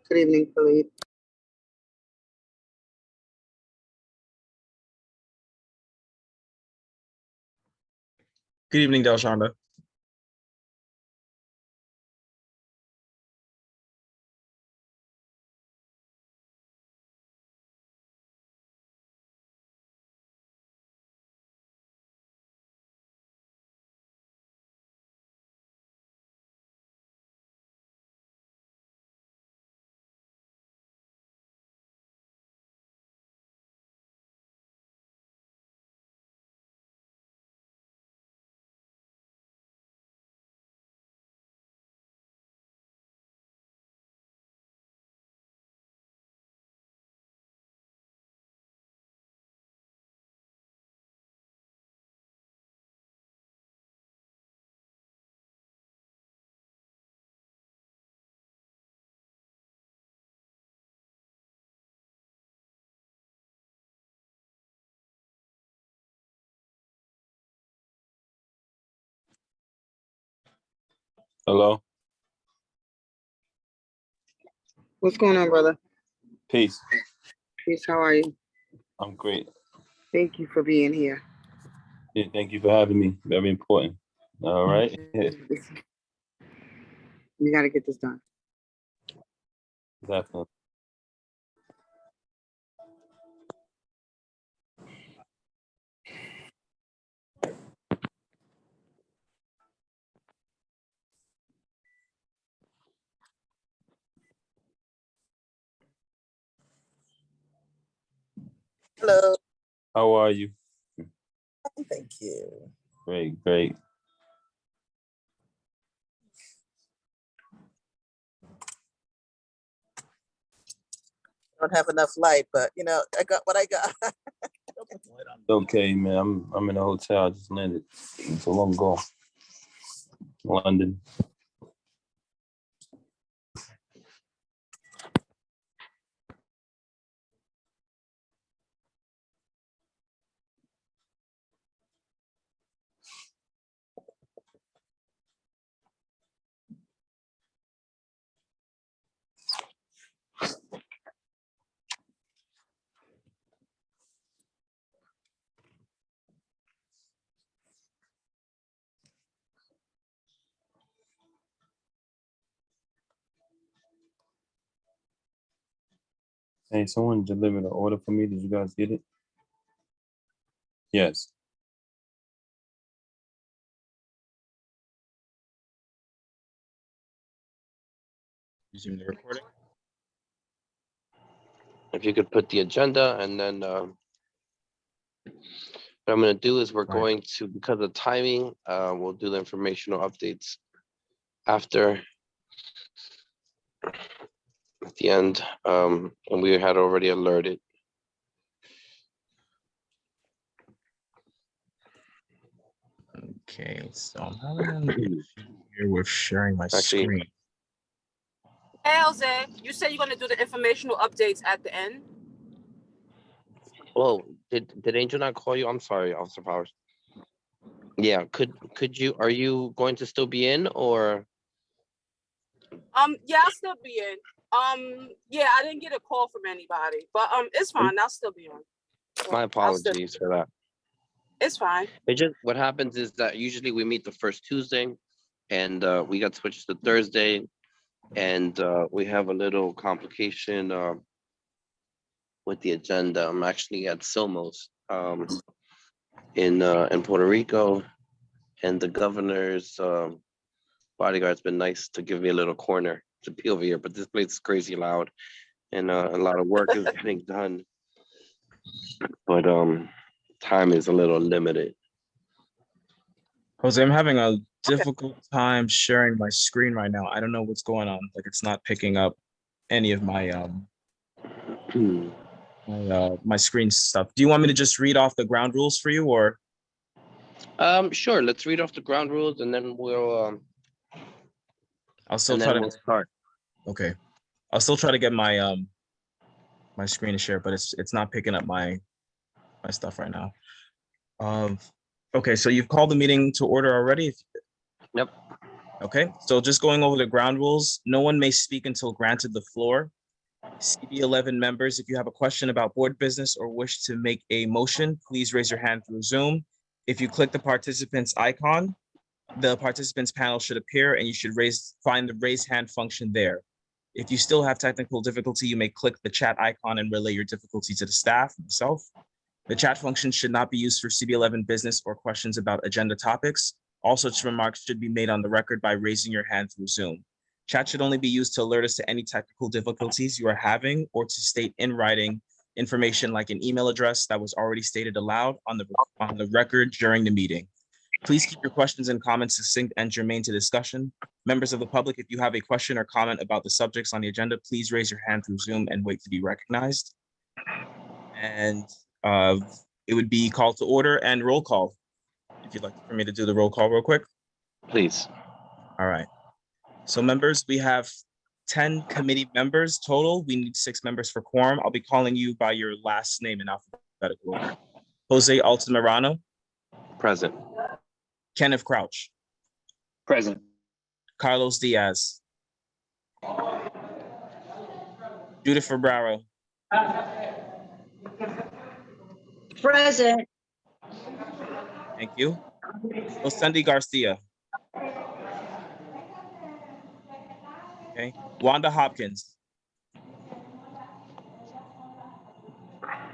Good evening, Philippe. Good evening, Delshonda. Hello. What's going on, brother? Peace. Peace, how are you? I'm great. Thank you for being here. Yeah, thank you for having me. Very important. All right. We got to get this done. Definitely. Hello. How are you? Thank you. Great, great. I don't have enough light, but you know, I got what I got. Okay, man. I'm in a hotel. I just landed so long ago. London. Hey, someone delivered an order for me. Did you guys get it? Yes. Resume the recording. If you could put the agenda, and then what I'm going to do is we're going to, because of timing, we'll do the informational updates after at the end, and we had already alerted. Okay, so I'm having an issue here with sharing my Actually, screen. Hey, Jose, you said you're going to do the informational updates at the end? well, did Angel not call you? I'm sorry, Officer Powers. Yeah, could you, are you going to still be in, or? Yeah, I'll still be in. Yeah, I didn't get a call from anybody, but it's fine. I'll still be on. My apologies for that. It's fine. It just, what happens is that usually we meet the first Tuesday, and we got switched to Thursday, and we have a little complication with the agenda. I'm actually at Somos in Puerto Rico, and the governor's bodyguard's been nice to give me a little corner to be over here, but this place is crazy loud, and a lot of work is getting done, but time is a little limited. Jose, I'm having a difficult time sharing my screen right now. I don't know what's going on. Like, it's not picking up any of my my screen stuff. Do you want me to just read off the ground rules for you, or? Sure. Let's read off the ground rules, and then we'll. I'll still try to. We'll start. Okay, I'll still try to get my my screen to share, but it's not picking up my stuff right now. Okay, so you've called the meeting to order already? Yep. Okay, so just going over the ground rules, no one may speak until granted the floor. CB11 members, if you have a question about board business or wish to make a motion, please raise your hand through Zoom. If you click the participants icon, the participants panel should appear and you should find the raise hand function there. If you still have technical difficulty, you may click the chat icon and relay your difficulty to the staff themselves. The chat function should not be used for CB11 business or questions about agenda topics. All such remarks should be made on the record by raising your hand through Zoom. Chat should only be used to alert us to any technical difficulties you are having or to state in writing information like an email address that was already stated aloud on the record during the meeting. Please keep your questions and comments succinct and germane to discussion. Members of the public, if you have a question or comment about the subjects on the agenda, please raise your hand through Zoom and wait to be recognized. And it would be called to order and roll call. If you'd like for me to do the roll call real quick. Please. All right. So members, we have 10 committee members total. We need 6 members for quorum. I'll be calling you by your last name in alphabetical order. Jose Altamirano. Present. Kenneth Crouch. Present. Carlos Diaz. Judith Fabraro. Present. Thank you. Osendi Garcia. Okay. Wanda Hopkins.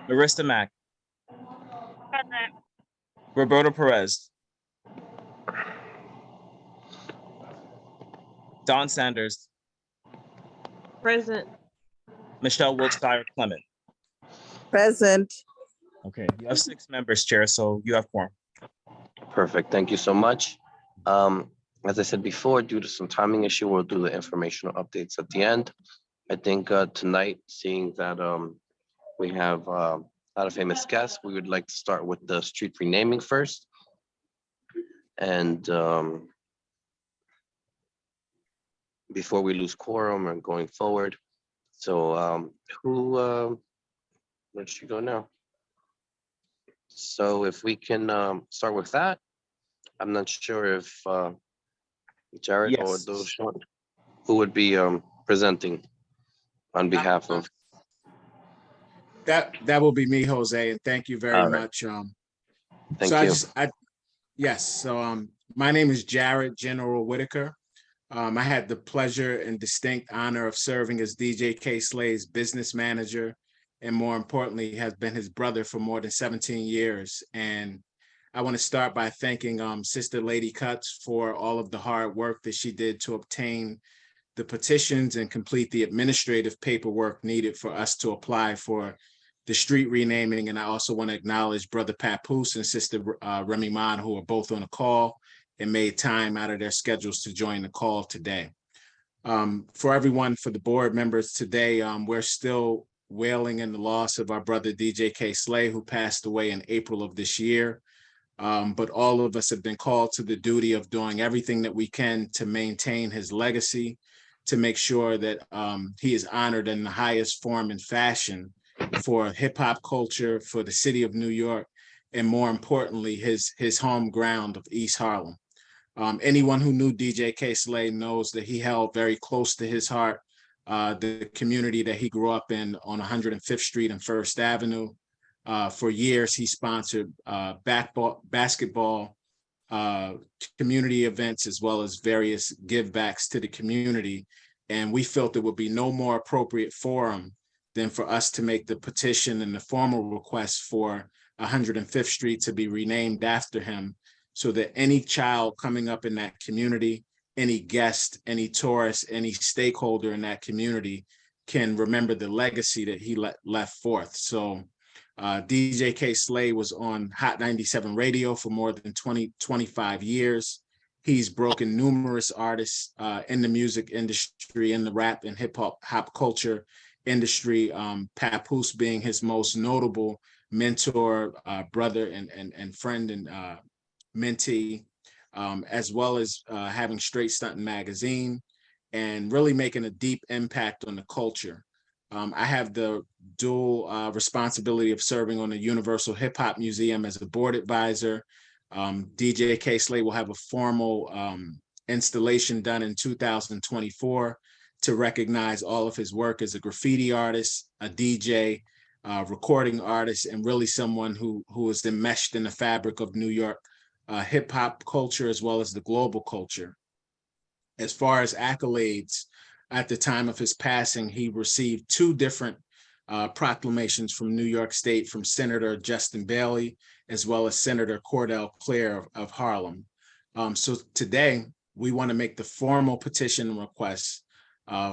Marista Mack. Present. Roberto Perez. Don Sanders. Present. Michelle Wiltshire Clement. Present. Okay, you have 6 members, Chair, so you have quorum. Perfect. Thank you so much. As I said before, due to some timing issue, we'll do the informational updates at the end. I think tonight, seeing that we have a lot of famous guests, we would like to start with the street renaming first. And before we lose quorum and going forward. So where should we go now? So if we can start with that, I'm not sure if Jared or Yes. those who would be presenting on behalf of. That will be me, Jose, and thank you very All right. much. Thank you. So my name is Jared General Whitaker. I had the pleasure and distinct honor of serving as DJ K. Slay's business manager, and more importantly, has been his brother for more than 17 years. And I want to start by thanking Sister Lady Cuts for all of the hard work that she did to obtain the petitions and complete the administrative paperwork needed for us to apply for the street renaming. And I also want to acknowledge Brother Papoose and Sister Remy Man, who are both on a call and made time out of their schedules to join the call today. For everyone, for the board members today, we're still wailing in the loss of our brother DJ K. Slay, who passed away in April of this year. But all of us have been called to the duty of doing everything that we can to maintain his legacy, to make sure that he is honored in the highest form and fashion for hip hop culture, for the city of New York, and more importantly, his home ground of East Harlem. Anyone who knew DJ K. Slay knows that he held very close to his heart the community that he grew up in on 105th Street and First Avenue. For years, he sponsored basketball community events, as well as various givebacks to the community. And we felt there would be no more appropriate forum than for us to make the petition and the formal request for 105th Street to be renamed after him, so that any child coming up in that community, any guest, any tourist, any stakeholder in that community can remember the legacy that he left forth. So DJ K. Slay was on Hot 97 radio for more than 25 years. He's broken numerous artists in the music industry, in the rap and hip hop culture industry, Papoose being his most notable mentor, brother and friend and mentee, as well as having Straight Stuntin' magazine and really making a deep impact on the culture. I have the dual responsibility of serving on the Universal Hip Hop Museum as a board advisor. DJ K. Slay will have a formal installation done in 2024 to recognize all of his work as a graffiti artist, a DJ, recording artist, and really someone who is enmeshed in the fabric of New York hip hop culture as well as the global culture. As far as accolades, at the time of his passing, he received 2 different proclamations from New York State from Senator Justin Bailey, as well as Senator Cordell Clare of Harlem. So today, we want to make the formal petition request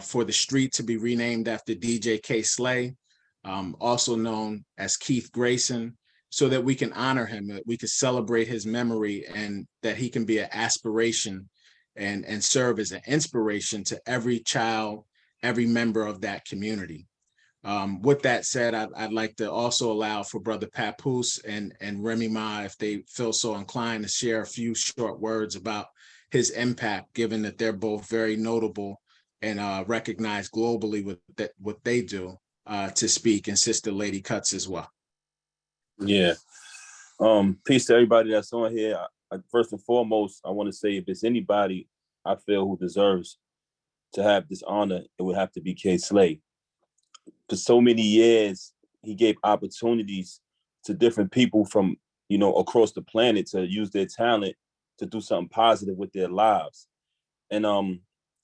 for the street to be renamed after DJ K. Slay, also known as Keith Grayson, so that we can honor him, that we can celebrate his memory, and that he can be an aspiration and serve as an inspiration to every child, every member of that community. With that said, I'd like to also allow for Brother Papoose and Remy Ma, if they feel so inclined, to share a few short words about his impact, given that they're both very notable and recognized globally with what they do, to speak, and Sister Lady Cuts as well. Yeah. Peace to everybody that's on here. First and foremost, I want to say if there's anybody I feel who deserves to have this honor, it would have to be K. Slay. For so many years, he gave opportunities to different people from, across the planet to use their talent to do something positive with their lives. And,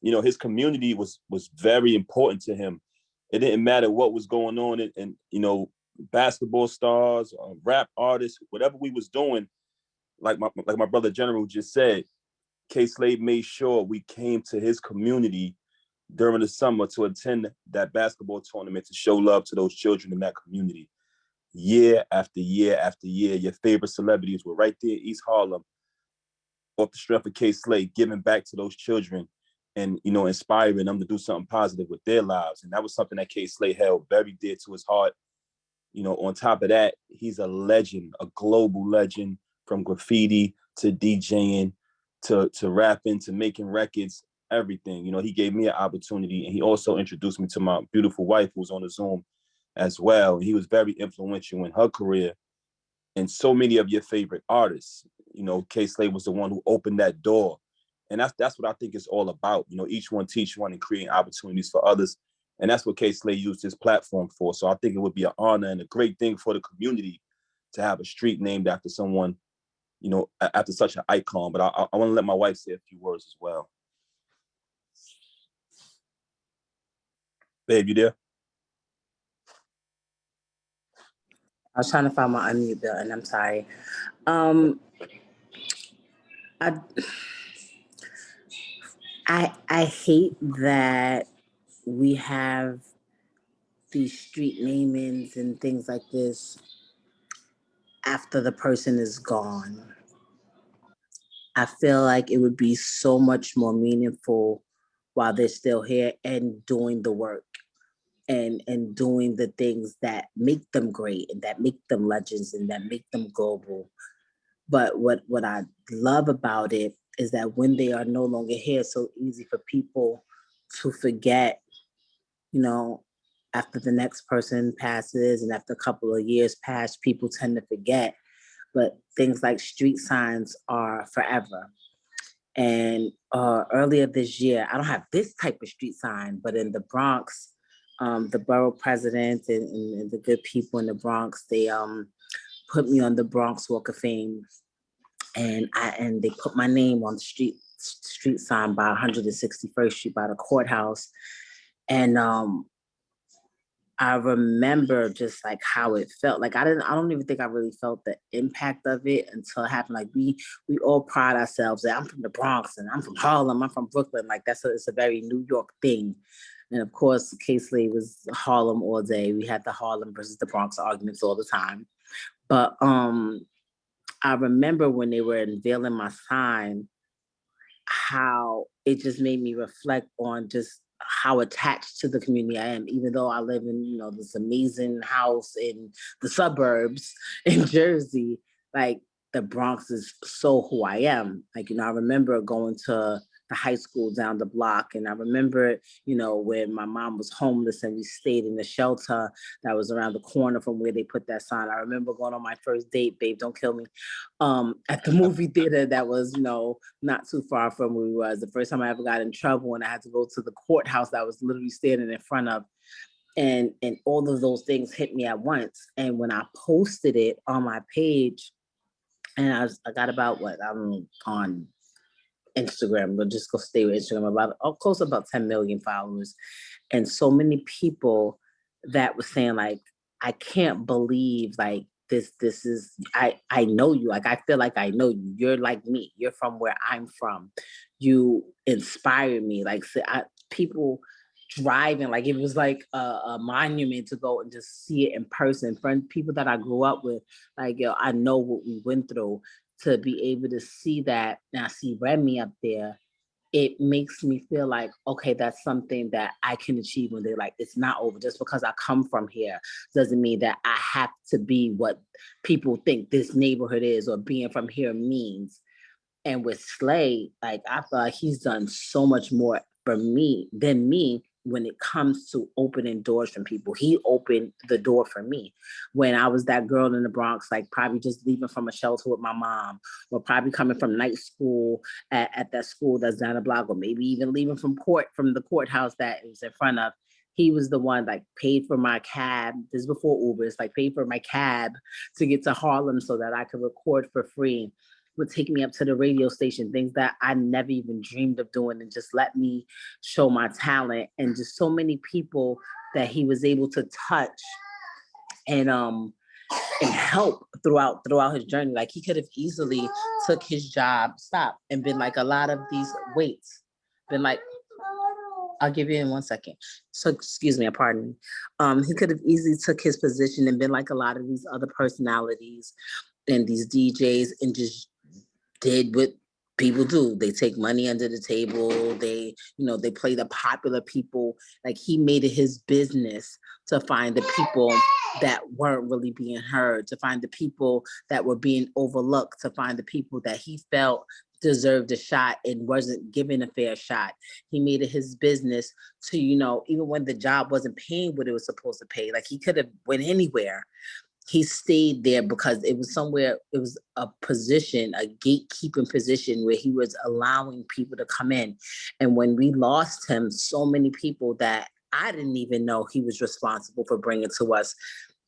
his community was very important to him. It didn't matter what was going on and basketball stars, rap artists, whatever we was doing, like my brother General just said, K. Slade made sure we came to his community during the summer to attend that basketball tournament to show love to those children in that community. Year after year after year, your favorite celebrities were right there in East Harlem off the strength of K. Slade, giving back to those children and, inspiring them to do something positive with their lives. And that was something that K. Slade held very dear to his heart. On top of that, he's a legend, a global legend, from graffiti to DJing to rapping to making records, everything. He gave me an opportunity, and he also introduced me to my beautiful wife, who was on the Zoom as well. And he was very influential in her career and so many of your favorite artists. K. Slade was the one who opened that door. And that's what I think it's all about. Each one teach one and create opportunities for others. And that's what K. Slade used his platform for. So I think it would be an honor and a great thing for the community to have a street named after someone, after such an icon. But I want to let my wife say a few words as well. Babe, you there? I was trying to find my unmute button. I'm sorry. I hate that we have these street namings and things like this after the person is gone. I feel like it would be so much more meaningful while they're still here and doing the work and doing the things that make them great and that make them legends and that make them global. But what I love about it is that when they are no longer here, it's so easy for people to forget, after the next person passes and after a couple of years pass, people tend to forget. But things like street signs are forever. And earlier this year, I don't have this type of street sign, but in the Bronx, the borough president and the good people in the Bronx, they put me on the Bronx Walk of Fame, and they put my name on the street sign by 161st Street by the courthouse, and I remember just like how it felt. Like I don't even think I really felt the impact of it until it happened. Like we all pride ourselves that I'm from the Bronx and I'm from Harlem, I'm from Brooklyn. Like it's a very New York thing. And of course, K. Slade was Harlem all day. We had the Harlem versus the Bronx arguments all the time. But I remember when they were unveiling my sign, how it just made me reflect on just how attached to the community I am, even though I live in, this amazing house in the suburbs in Jersey. Like the Bronx is so who I am. Like, I remember going to the high school down the block. And I remember, you know, when my mom was homeless and we stayed in the shelter that was around the corner from where they put that sign. I remember going on my first date, babe, don't kill me, at the movie theater that was, you know, not too far from where we was. The first time I ever got in trouble and I had to go to the courthouse that I was literally standing in front of. And all of those things hit me at once. And when I posted it on my page, and I got about I'm on Instagram, but just go stay with Instagram, about close to about 10 million followers. And so many people that were saying like, I can't believe like this is, I know you, like, I feel like I know you. You're like me. You're from where I'm from. You inspire me. Like people driving, like it was like a monument to go and just see it in person. Friends, people that I grew up with, like, yo, I know what we went through. To be able to see that, and I see Remy up there, it makes me feel like, okay, that's something that I can achieve when they're like, it's not over. Just because I come from here doesn't mean that I have to be what people think this neighborhood is or being from here means. And with Slay, like, I feel like he's done so much more for me than me when it comes to opening doors from people. He opened the door for me when I was that girl in the Bronx, like probably just leaving from a shelter with my mom, or probably coming from night school at that school that's down the block, or maybe even leaving from the courthouse that it was in front of. He was the one like paid for my cab. This is before Uber. It's like paid for my cab to get to Harlem so that I could record for free. Would take me up to the radio station, things that I never even dreamed of doing, and just let me show my talent. And just so many people that he was able to touch and help throughout his journey. Like he could have easily took his job, and been like a lot of these weights, been like, I'll give you in 1 second. So excuse me, pardon me. He could have easily took his position and been like a lot of these other personalities and these DJs and just did what people do. They take money under the table. They play the popular people. Like he made it his business to find the people that weren't really being heard, to find the people that were being overlooked, to find the people that he felt deserved a shot and wasn't given a fair shot. He made it his business to, even when the job wasn't paying what it was supposed to pay, like he could have went anywhere. He stayed there because it was a position, a gatekeeping position where he was allowing people to come in. And when we lost him, so many people that I didn't even know he was responsible for bringing to us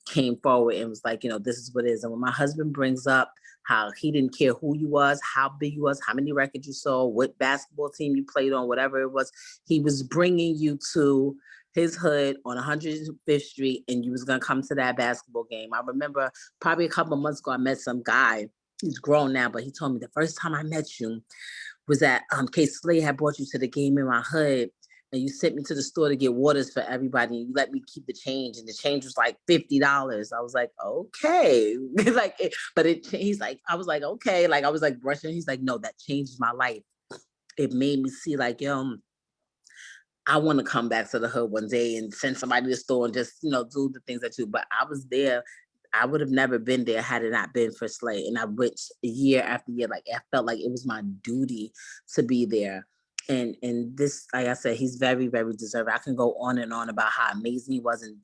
came forward and was like, this is what it is. And when my husband brings up how he didn't care who you was, how big you was, how many records you sold, what basketball team you played on, whatever it was, he was bringing you to his hood on 105th Street, and you was gonna come to that basketball game. I remember probably a couple of months ago, I met some guy. He's grown now, but he told me the first time I met you was that K Slay had brought you to the game in my hood, and you sent me to the store to get waters for everybody, and you let me keep the change, and the change was like $50. I was like, okay, he's like, I was like, okay, like I was like brushing. He's like, no, that changed my life. It made me see like, I want to come back to the hood one day and send somebody to the store and just, do the things that you, but I was there. I would have never been there had it not been for Slay. And I went year after year. Like I felt like it was my duty to be there. And this, like I said, he's very, very deserving. I can go on and on about how amazing he was and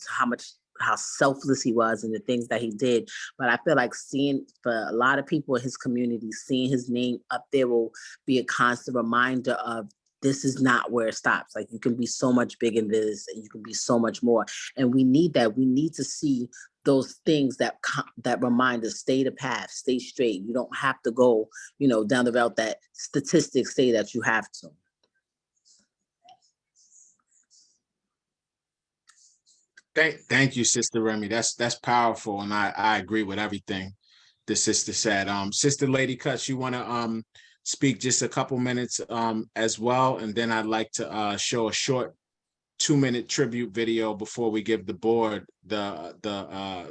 how selfless he was and the things that he did. But I feel like for a lot of people in his community, seeing his name up there will be a constant reminder of this is not where it stops. Like you can be so much bigger than this and you can be so much more. And we need that. We need to see those things that remind us, stay the path, stay straight. You don't have to go, down the route that statistics say that you have to. Thank you, Sister Remy. That's powerful. And I agree with everything the sister said. Sister Lady Cuts, you want to speak just a couple minutes as well, and then I'd like to show a short 2-minute tribute video before we give the board the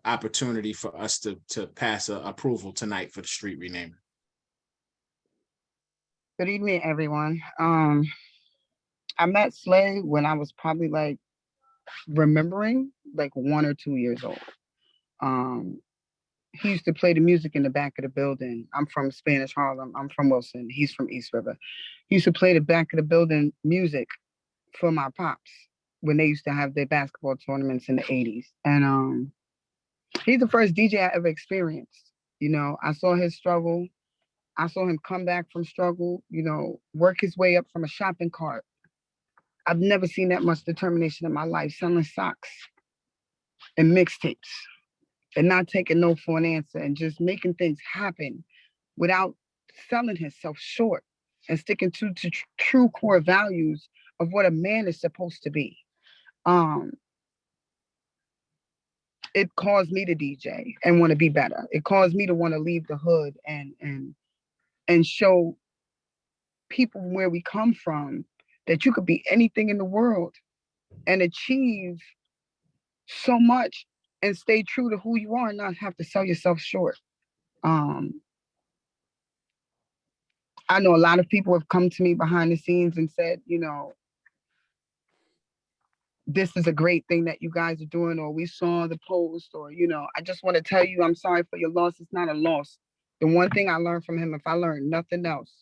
opportunity for us to pass approval tonight for the street renaming. Good evening, everyone. I met Slay when I was probably like 1 or 2 years old. he used to play the music in the back of the building. I'm from Spanish Harlem. I'm from Wilson. He's from East River. He used to play the back of the building music for my pops when they used to have their basketball tournaments in the 80s. And he's the first DJ I ever experienced. You know, I saw his struggle. I saw him come back from struggle, you know, work his way up from a shopping cart. I've never seen that much determination in my life, selling socks and mixtapes and not taking no for an answer and just making things happen without selling himself short and sticking to true core values of what a man is supposed to be. It caused me to DJ and want to be better. It caused me to want to leave the hood and show people where we come from that you could be anything in the world and achieve so much and stay true to who you are and not have to sell yourself short. I know a lot of people have come to me behind the scenes and said, you know, this is a great thing that you guys are doing, or we saw the post, or, you know, I just want to tell you, I'm sorry for your loss. It's not a loss. The one thing I learned from him, if I learned nothing else,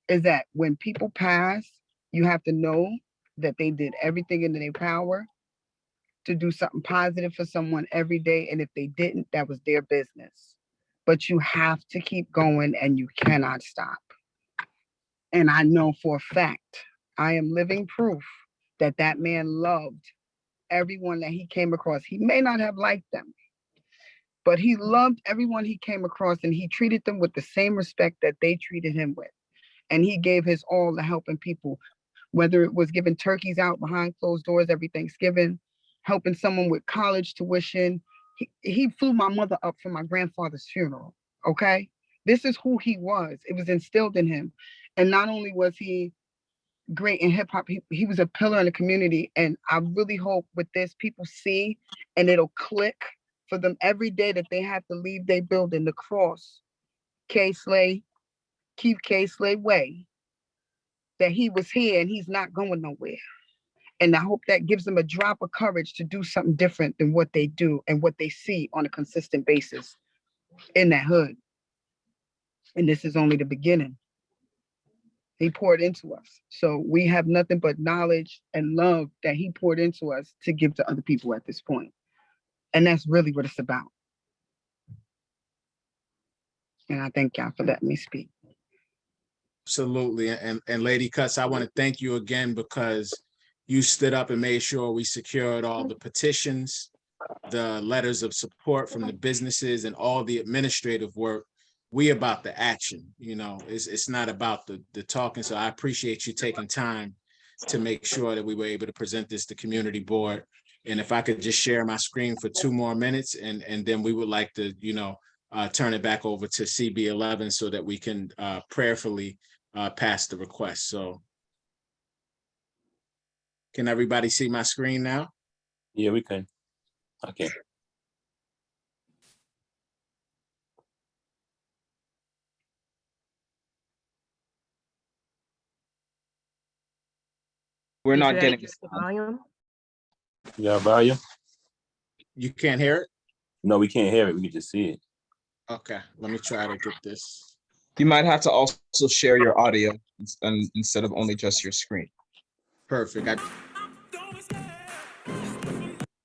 is that when people pass, you have to know that they did everything in their power to do something positive for someone every day. And if they didn't, that was their business. But you have to keep going and you cannot stop. And I know for a fact, I am living proof that that man loved everyone that he came across. He may not have liked them, but he loved everyone he came across and he treated them with the same respect that they treated him with. And he gave his all to helping people, whether it was giving turkeys out behind closed doors every Thanksgiving, helping someone with college tuition. He flew my mother up for my grandfather's funeral, okay? This is who he was. It was instilled in him. And not only was he great in hip hop, he was a pillar in the community. And I really hope with this, people see and it'll click for them every day that they have to leave their building to cross K Slay, keep K Slay way, that he was here and he's not going nowhere. And I hope that gives them a drop of courage to do something different than what they do and what they see on a consistent basis in that hood. And this is only the beginning. He poured into us. So we have nothing but knowledge and love that he poured into us to give to other people at this point. And that's really what it's about. And I thank y'all for letting me speak. Absolutely. And Lady Cuts, I want to thank you again because you stood up and made sure we secured all the petitions, the letters of support from the businesses, and all the administrative work. We about the action, you know, it's not about the talking. So I appreciate you taking time to make sure that we were able to present this to community board. And if I could just share my screen for 2 more minutes, and then we would like to, you know, turn it back over to CB11 so that we can prayerfully pass the request. So can everybody see my screen now? Yeah, we can. Okay. We're You not said getting adjust the volume. You got volume? You can't hear it? No, we can't hear it. We can just see it. Okay, let me try to get this. You might have to also share your audio instead of only just your screen. Perfect.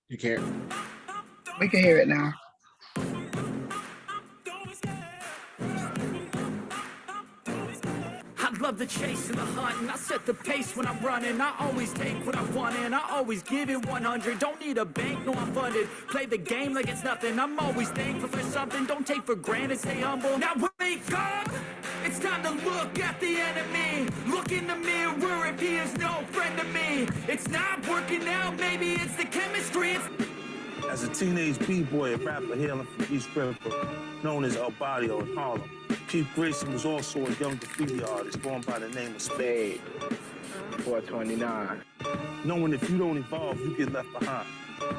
You can't. We can hear it now. I love the chase and the hunt, and I set the pace when I'm running. I always take what I want and I always give it 100. Don't need a bank, no I'm funded. Play the game like it's nothing. I'm always thankful for something. Don't take for granted, stay humble. Now wake up! It's time to look at the enemy. Look in the mirror if he is no friend to me. It's not working out, maybe it's the chemistry. As a teenage b-boy and rapper hailing from East River, known as El Barrio in Harlem, Keith Grayson was also a young graffiti artist going by the name of Spade. 429. Knowing if you don't evolve, you get left behind.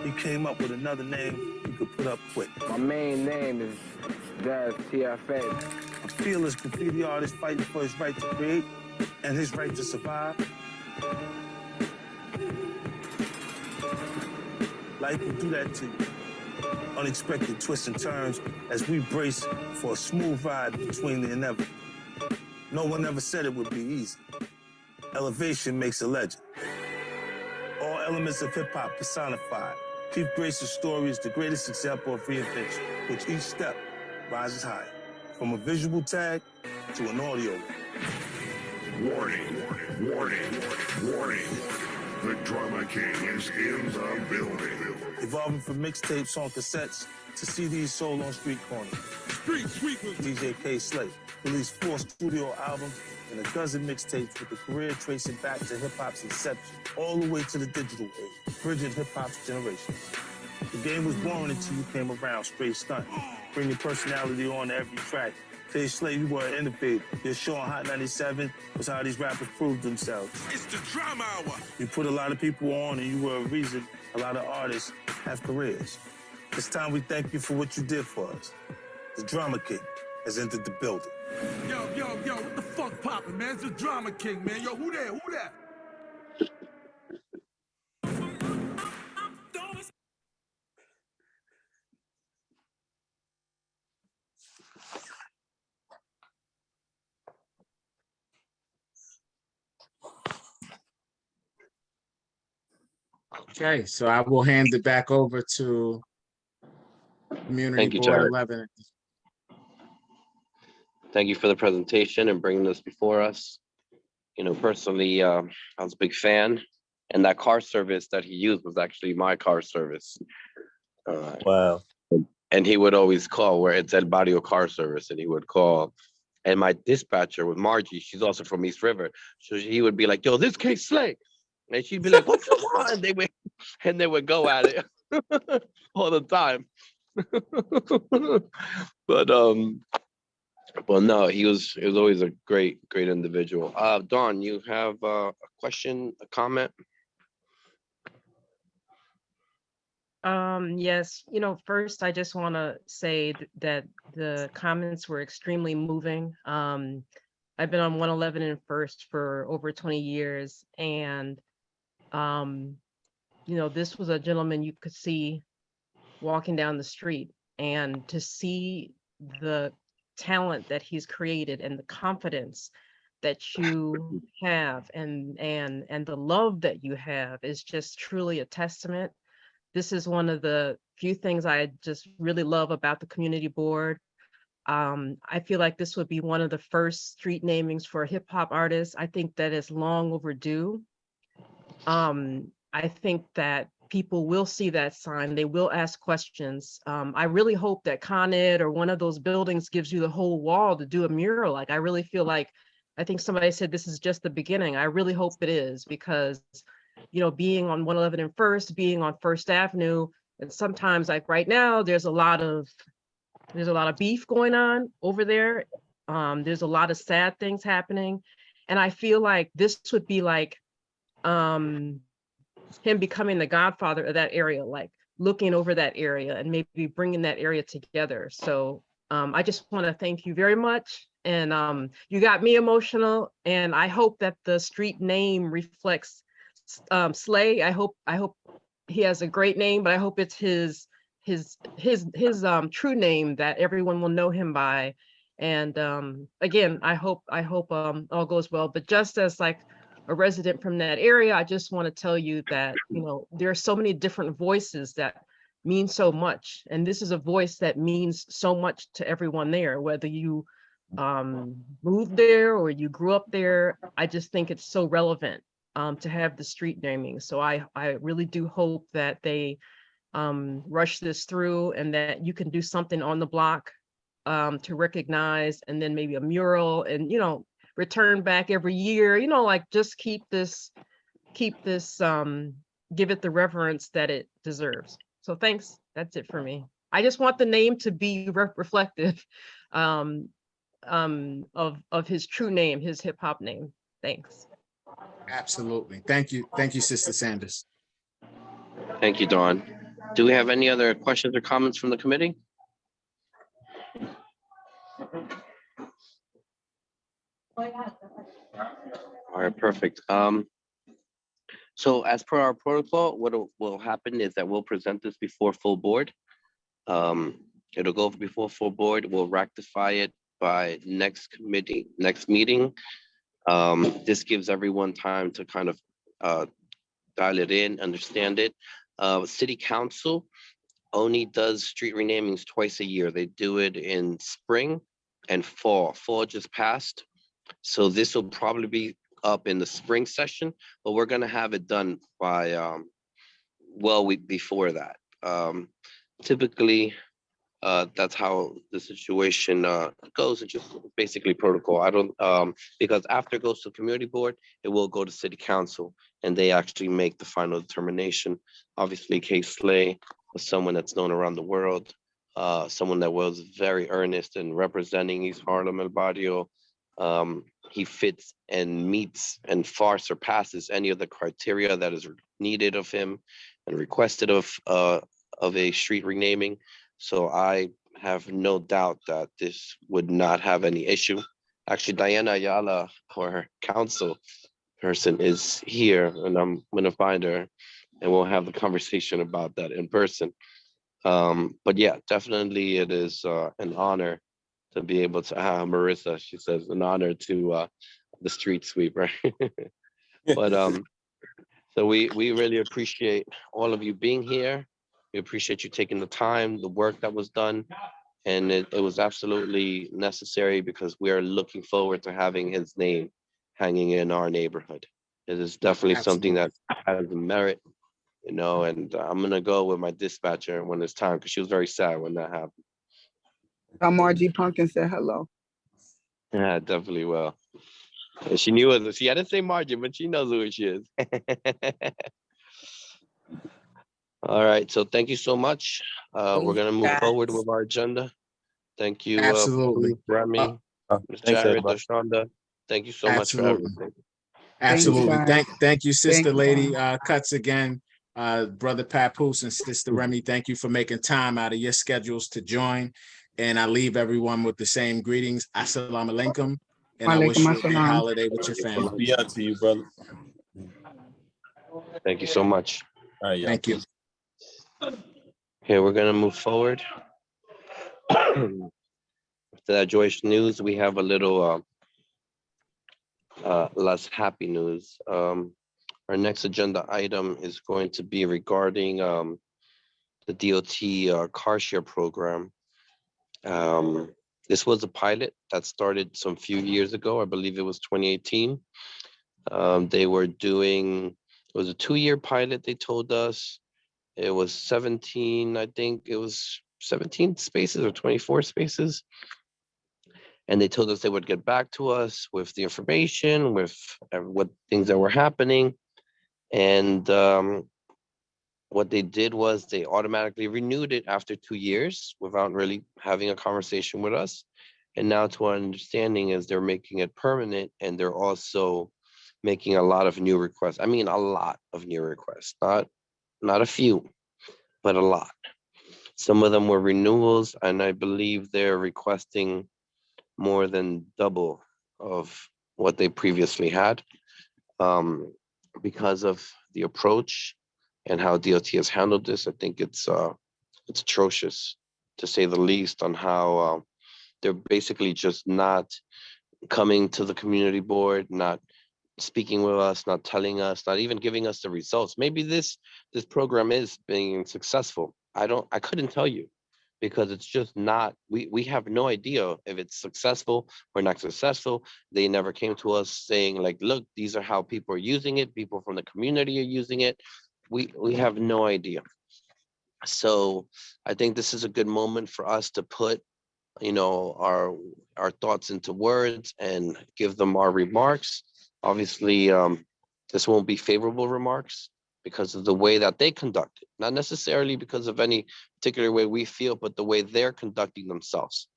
He came up with another name you could put up quick. My main name is Daz TFA. A fearless graffiti artist fighting for his right to create and his right to survive. Life will do that to you. Unexpected twists and turns as we brace for a smooth ride between the inevitable. No one ever said it would be easy. Elevation makes a legend. All elements of hip-hop personified. Chief Grace's story is the greatest example of reinvention, which each step rises higher, from a visual tag to an audio one. Warning, warning, warning. The Drama King is in the building. Evolving from mixtapes on cassettes to CDs sold on street corners. Street sweepers. DJ K Slate released 4 studio albums and a dozen mixtapes with a career tracing back to hip-hop's inception, all the way to the digital age, bridging hip-hop's generations. The game was born until you came around, straight stunt. Bring your personality on to every track. K Slate, you were an innovator. Your show on Hot 97 was how these rappers proved themselves. It's the Drama Hour. You put a lot of people on, and you were a reason a lot of artists have careers. It's time we thank you for what you did for us. The Drama King has entered the building. Yo, what the fuck poppin', man? It's the Drama King, man. Yo, who that? Okay, so I will hand it back over to Community Thank you, Board Jared. 11. Thank you for the presentation and bringing this before us. You know, personally, I was a big fan, and that car service that he used was actually my car service. Wow. And he would always call where it said Barrio Car Service, and he would call. And my dispatcher with Margie, she's also from East River, so he would be like, "Yo, this K Slate," and she'd be like, "What you want?" And they would go at it all the time. But no, he was always a great individual. Dawn, you have a question, a comment? Yes, first I just want to say that the comments were extremely moving. I've been on 111 and First for over 20 years, and this was a gentleman you could see walking down the street, and to see the talent that he's created and the confidence that you have and the love that you have is just truly a testament. This is one of the few things I just really love about the community board. I feel like this would be one of the first street namings for hip hop artists. I think that is long overdue. I think that people will see that sign. They will ask questions. I really hope that Con Ed or one of those buildings gives you the whole wall to do a mural. Like, I really feel like, I think somebody said this is just the beginning. I really hope it is, because being on 111 and First, being on First Avenue, and sometimes, like right now, there's a lot of beef going on over there. There's a lot of sad things happening, and I feel like this would be like him becoming the godfather of that area, like looking over that area and maybe bringing that area together. So I just want to thank you very much, and you got me emotional, and I hope that the street name reflects Slay. I hope he has a great name, but I hope it's his true name that everyone will know him by. And again, I hope all goes well. But just as like a resident from that area, I just want to tell you that there are so many different voices that mean so much, and this is a voice that means so much to everyone there, whether you moved there or you grew up there. I just think it's so relevant to have the street naming. So I really do hope that they rush this through, and that you can do something on the block to recognize, and then maybe a mural, and return back every year, like just keep this give it the reverence that it deserves. So thanks. That's it for me. I just want the name to be reflective of his true name, his hip hop name. Thanks. Absolutely. Thank you, Sister Sanders. Thank you, Dawn. Do we have any other questions or comments from the committee? All right, perfect. So as per our protocol, what will happen is that we'll present this before full board. It'll go before full board. We'll rectify it by next meeting. This gives everyone time to kind of dial it in, understand it. City council only does street renamings twice a year. They do it in spring and fall. Fall just passed. So this will probably be up in the spring session, but we're gonna have it done by before that. Typically, that's how the situation goes. It's just basically protocol. I don't because after it goes to community board, it will go to city council, and they actually make the final determination. Obviously, Case Slay was someone that's known around the world, someone that was very earnest in representing East Harlem El Barrio. He fits and meets and far surpasses any of the criteria that is needed of him and requested of a street renaming. So I have no doubt that this would not have any issue. Actually, Diana Ayala, our council person, is here, and I'm gonna find her, and we'll have the conversation about that in person. But yeah, definitely it is an honor to be able to have Marissa. She says an honor to the street sweep, right? But so we really appreciate all of you being here. We appreciate you taking the time, the work that was done, and it was absolutely necessary because we are looking forward to having his name hanging in our neighborhood. It is definitely something that has merit, you know, and I'm gonna go with my dispatcher when it's time because she was very sad when that happened. Margie Pumpkin said hello. Yeah, definitely will. And she knew it. She had to say Margin, but she knows who she is. All right. So thank you so much. We're gonna move forward with our agenda. Thank you, Absolutely. Ms. Remy, Ms. Thanks, Jared, everybody. Doshonda. Thank you so much for Absolutely. everything. Absolutely. guys. Thank you, Sister Thank you, Lady guys. Cuts again. Brother Papoose and Sister Remy, thank you for making time out of your schedules to join. And I leave everyone with the same greetings. Assalamu alaikum. And I wish Walaikum you a good assalam. holiday with your family. Be out to you, brother. Thank you so much. All right, y'all. Thank you. Okay, we're gonna move forward. After that joyous news, we have a little less happy news. Our next agenda item is going to be regarding the DOT car share program. This was a pilot that started some few years ago. I believe it was 2018. They were doing, it was a 2-year pilot, they told us. It was 17, I think it was 17 spaces or 24 spaces. And they told us they would get back to us with the information, with what things that were happening. And what they did was they automatically renewed it after 2 years without really having a conversation with us. And now to our understanding is they're making it permanent, and they're also making a lot of new requests. I mean, a lot of new requests, not a few, but a lot. Some of them were renewals, and I believe they're requesting more than double of what they previously had, because of the approach and how DOT has handled this. I think it's atrocious, to say the least, on how they're basically just not coming to the community board, not speaking with us, not telling us, not even giving us the results. Maybe this program is being successful. I couldn't tell you, because it's just not, we have no idea if it's successful or not successful. They never came to us saying like, look, these are how people are using it. People from the community are using it. We have no idea. So I think this is a good moment for us to put, you know, our thoughts into words and give them our remarks. Obviously, this won't be favorable remarks because of the way that they conduct it, not necessarily because of any particular way we feel, but the way they're conducting themselves.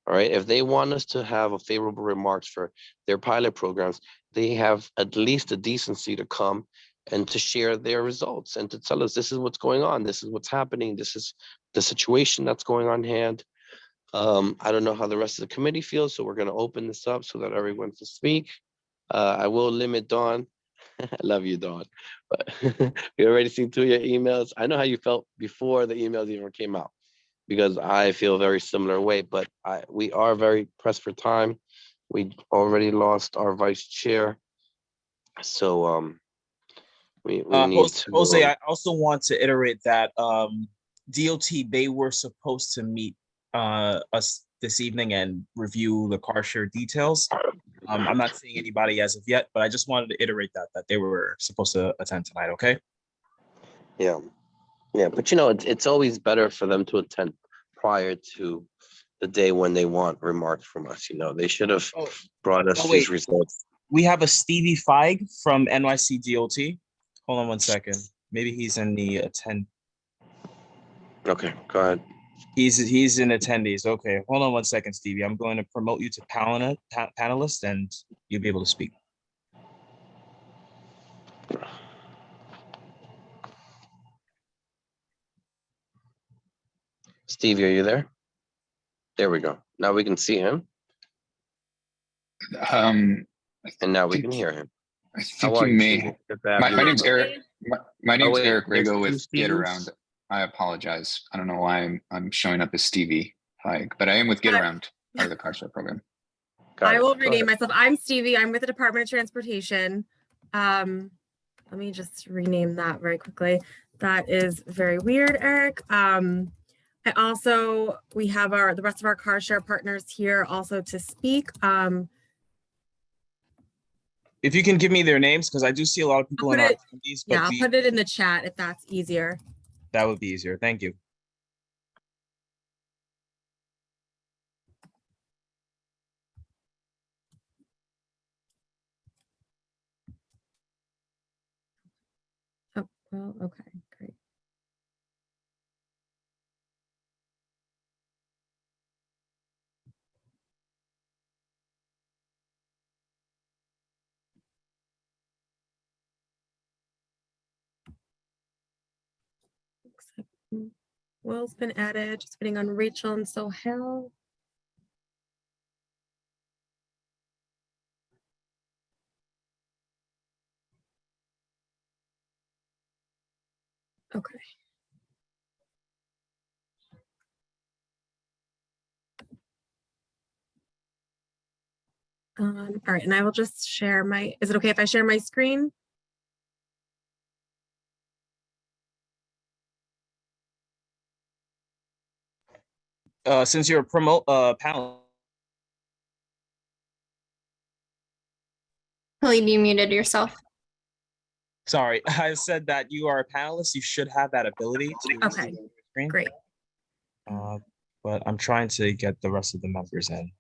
All right. If they want us to have a favorable remarks for their pilot programs, they have at least the decency to come and to share their results and to tell us this is what's going on. This is what's happening. This is the situation that's going on hand. I don't know how the rest of the committee feels, so we're going to open this up so that everyone can speak. I will limit Dawn. I love you, Dawn. But we already seen 2 of your emails. I know how you felt before the emails even came out. because I feel a very similar way, but we are very pressed for time. We already lost our vice chair. So we need to Jose, I also want to iterate that DOT, they were supposed to meet us this evening and review the car share details. I'm not seeing anybody as of yet, but I just wanted to iterate that they were supposed to attend tonight. Okay. Yeah, but it's always better for them to attend prior to the day when they want remarks from us. They should have brought us these results. We have a Stevie Feig from NYC DOT. Hold on one second. Maybe he's in the attend. Okay, go ahead. He's in attendees. Okay, hold on one second, Stevie. I'm going to promote you to panelist, and you'll be able to speak. Stevie, are you there? There we go. Now we can see him. And now we can hear him. I think you may. My name's Eric. My name's Eric Rago with Get Around. I apologize. I don't know why I'm showing up as Stevie Feig, but I am with Get Around, part of the car share program. I will rename myself. I'm Stevie. I'm with the Department of Transportation. Let me just rename that very quickly. That is very weird, Eric. We have the rest of our car share partners here also to speak. If you can give me their names, because I do see a lot of people in our attendees. Yeah, I'll put it in the chat if that's easier. That would be easier. Thank you. Oh, well, okay, great. Looks like Will's been added, just waiting on Rachel and Sohail. Okay. All right, and I will just share is it okay if I share my screen? Since you're a panel. Helene, you muted yourself. Sorry, I said that you are a panelist. You should have that ability to okay, screen. Great. But I'm trying to get the rest of the members in.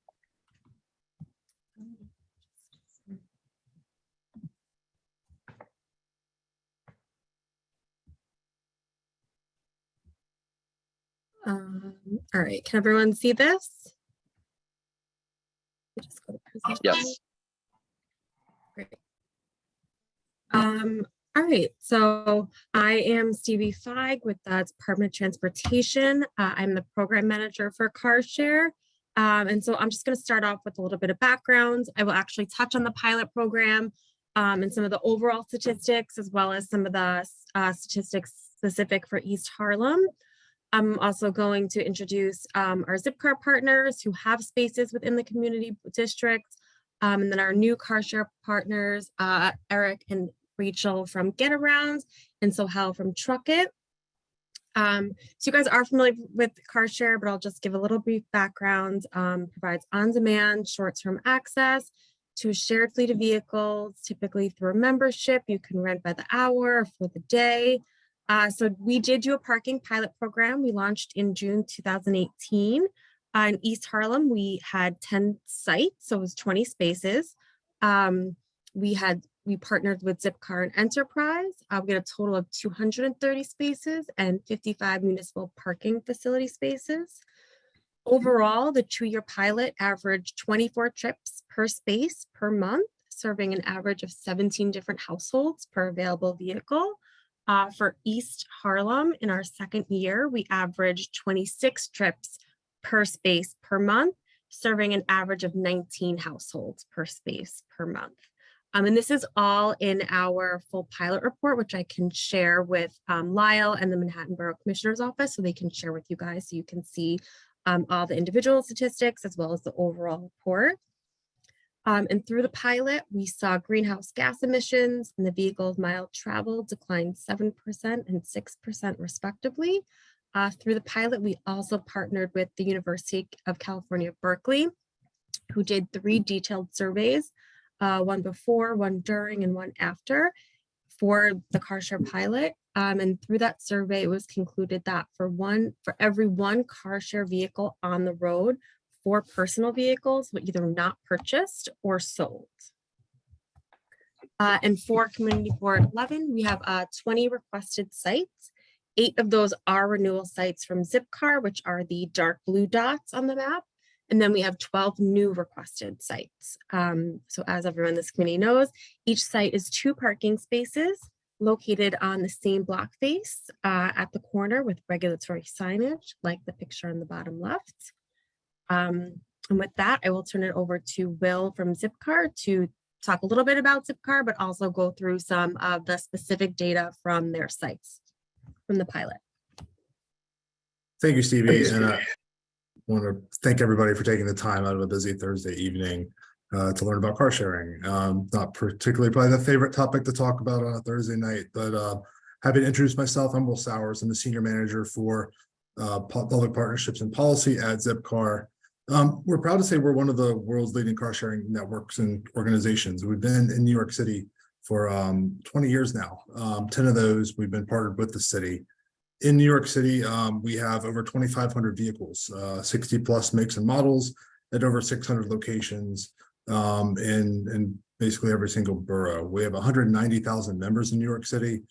All right, can everyone see this? Just go to presentation. Yes. Great. All right, so I am Stevie Feig with the Department of Transportation. I'm the program manager for Car Share. And so I'm just going to start off with a little bit of background. I will actually touch on the pilot program and some of the overall statistics, as well as some of the statistics specific for East Harlem. I'm also going to introduce our Zipcar partners who have spaces within the community district, and then our new car share partners, Eric and Rachel from Get Around and Sohail from Truck It. So you guys are familiar with car share, but I'll just give a little brief background. Provides on-demand short-term access to a shared fleet of vehicles, typically through a membership. You can rent by the hour or for the day. So we did do a parking pilot program. We launched in June 2018. In East Harlem, we had 10 sites, so it was 20 spaces. We partnered with Zipcar and Enterprise. We had a total of 230 spaces and 55 municipal parking facility spaces. Overall, the 2-year pilot averaged 24 trips per space per month, serving an average of 17 different households per available vehicle. For East Harlem, in our second year, we averaged 26 trips per space per month, serving an average of 19 households per space per month. And this is all in our full pilot report, which I can share with Lyle and the Manhattan Borough Commissioner's Office, so they can share with you guys so you can see all the individual statistics as well as the overall report. And through the pilot, we saw greenhouse gas emissions and the vehicles mile traveled declined 7% and 6% respectively. Through the pilot, we also partnered with the University of California, Berkeley, who did 3 detailed surveys, one before, one during, and one after for the car share pilot. And through that survey, it was concluded that for every one car share vehicle on the road, 4 personal vehicles were either not purchased or sold. And for Community Board 11, we have 20 requested sites. 8 of those are renewal sites from Zipcar, which are the dark blue dots on the map. And then we have 12 new requested sites. So as everyone in this committee knows, each site is 2 parking spaces located on the same block face at the corner with regulatory signage, like the picture on the bottom left. And with that, I will turn it over to Will from Zipcar to talk a little bit about Zipcar, but also go through some of the specific data from their sites, from the pilot. Thank you, Stevie. And I want to thank everybody for taking the time out of a busy Thursday evening to learn about car sharing. Not particularly probably the favorite topic to talk about on a Thursday night, but happy to introduce myself. I'm Will Sowers. I'm the Senior Manager for Public Partnerships and Policy at Zipcar. We're proud to say we're one of the world's leading car sharing networks and organizations. We've been in New York City for 20 years now. 10 of those we've been partnered with the city. In New York City, we have over 2,500 vehicles, 60 plus makes and models at over 600 locations in basically every single borough. We have 190,000 members in New York City.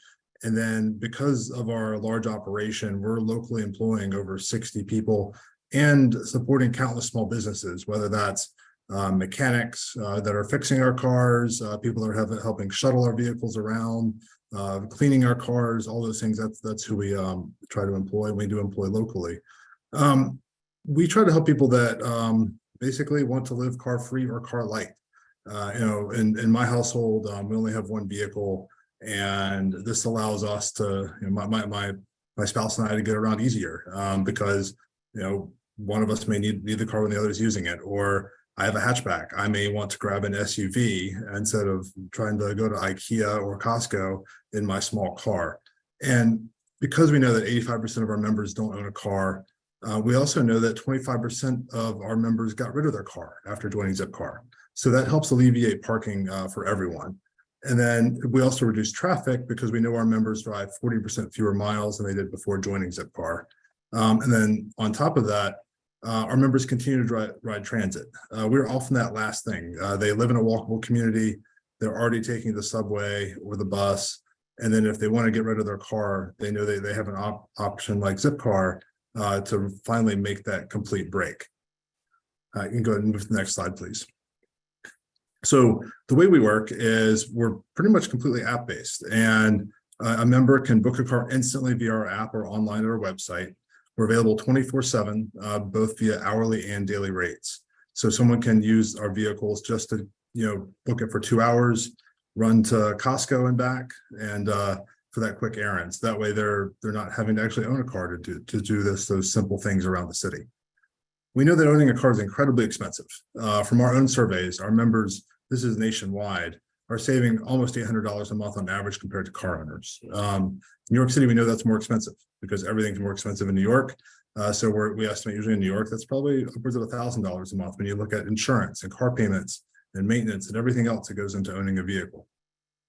And then because of our large operation, we're locally employing over 60 people and supporting countless small businesses, whether that's mechanics that are fixing our cars, people that are helping shuttle our vehicles around, cleaning our cars, all those things. That's who we try to employ. We do employ locally. We try to help people that basically want to live car free or car light. In my household, we only have 1 vehicle, and this allows us to, my spouse and I to get around easier because one of us may need the car when the other is using it, or I have a hatchback. I may want to grab an SUV instead of trying to go to IKEA or Costco in my small car. And because we know that 85% of our members don't own a car, we also know that 25% of our members got rid of their car after joining Zipcar. So that helps alleviate parking for everyone. And then we also reduce traffic because we know our members drive 40% fewer miles than they did before joining Zipcar. And then on top of that, our members continue to ride transit. We're often that last thing. They live in a walkable community. They're already taking the subway or the bus. And then if they want to get rid of their car, they know they have an option like Zipcar to finally make that complete break. You can go ahead and move to the next slide, please. So the way we work is we're pretty much completely app-based, and a member can book a car instantly via our app or online at our website. We're available 24/7, both via hourly and daily rates. So someone can use our vehicles just to, book it for 2 hours, run to Costco and back, and for that quick errands. That way, they're not having to actually own a car to do those simple things around the city. We know that owning a car is incredibly expensive. From our own surveys, our members, this is nationwide, are saving almost $800 a month on average compared to car owners. New York City, we know that's more expensive because everything's more expensive in New York. So we estimate usually in New York, that's probably upwards of $1,000 a month when you look at insurance and car payments and maintenance and everything else that goes into owning a vehicle.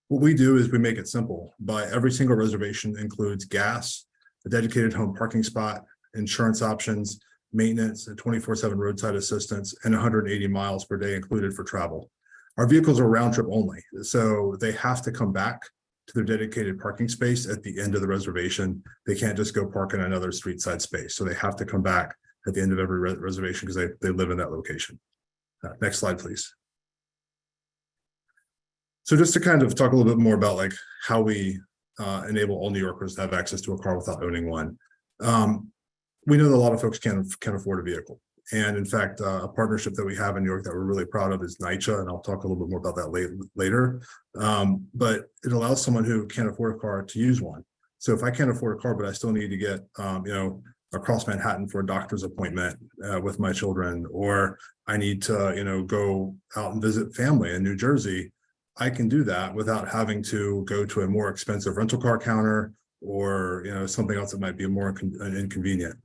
What we do is we make it simple. By every single reservation includes gas, a dedicated home parking spot, insurance options, maintenance, and 24/7 roadside assistance, and 180 miles per day included for travel. Our vehicles are round trip only, so they have to come back to their dedicated parking space at the end of the reservation. They can't just go park in another street side space. So they have to come back at the end of every reservation because they live in that location. Next slide, please. So just to kind of talk a little bit more about like how we enable all New Yorkers to have access to a car without owning one. We know that a lot of folks can't afford a vehicle. And in fact, a partnership that we have in New York that we're really proud of is NYCHA, and I'll talk a little bit more about that later. But it allows someone who can't afford a car to use one. So if I can't afford a car, but I still need to get, across Manhattan for a doctor's appointment with my children, or I need to, go out and visit family in New Jersey, I can do that without having to go to a more expensive rental car counter or, something else that might be more inconvenient.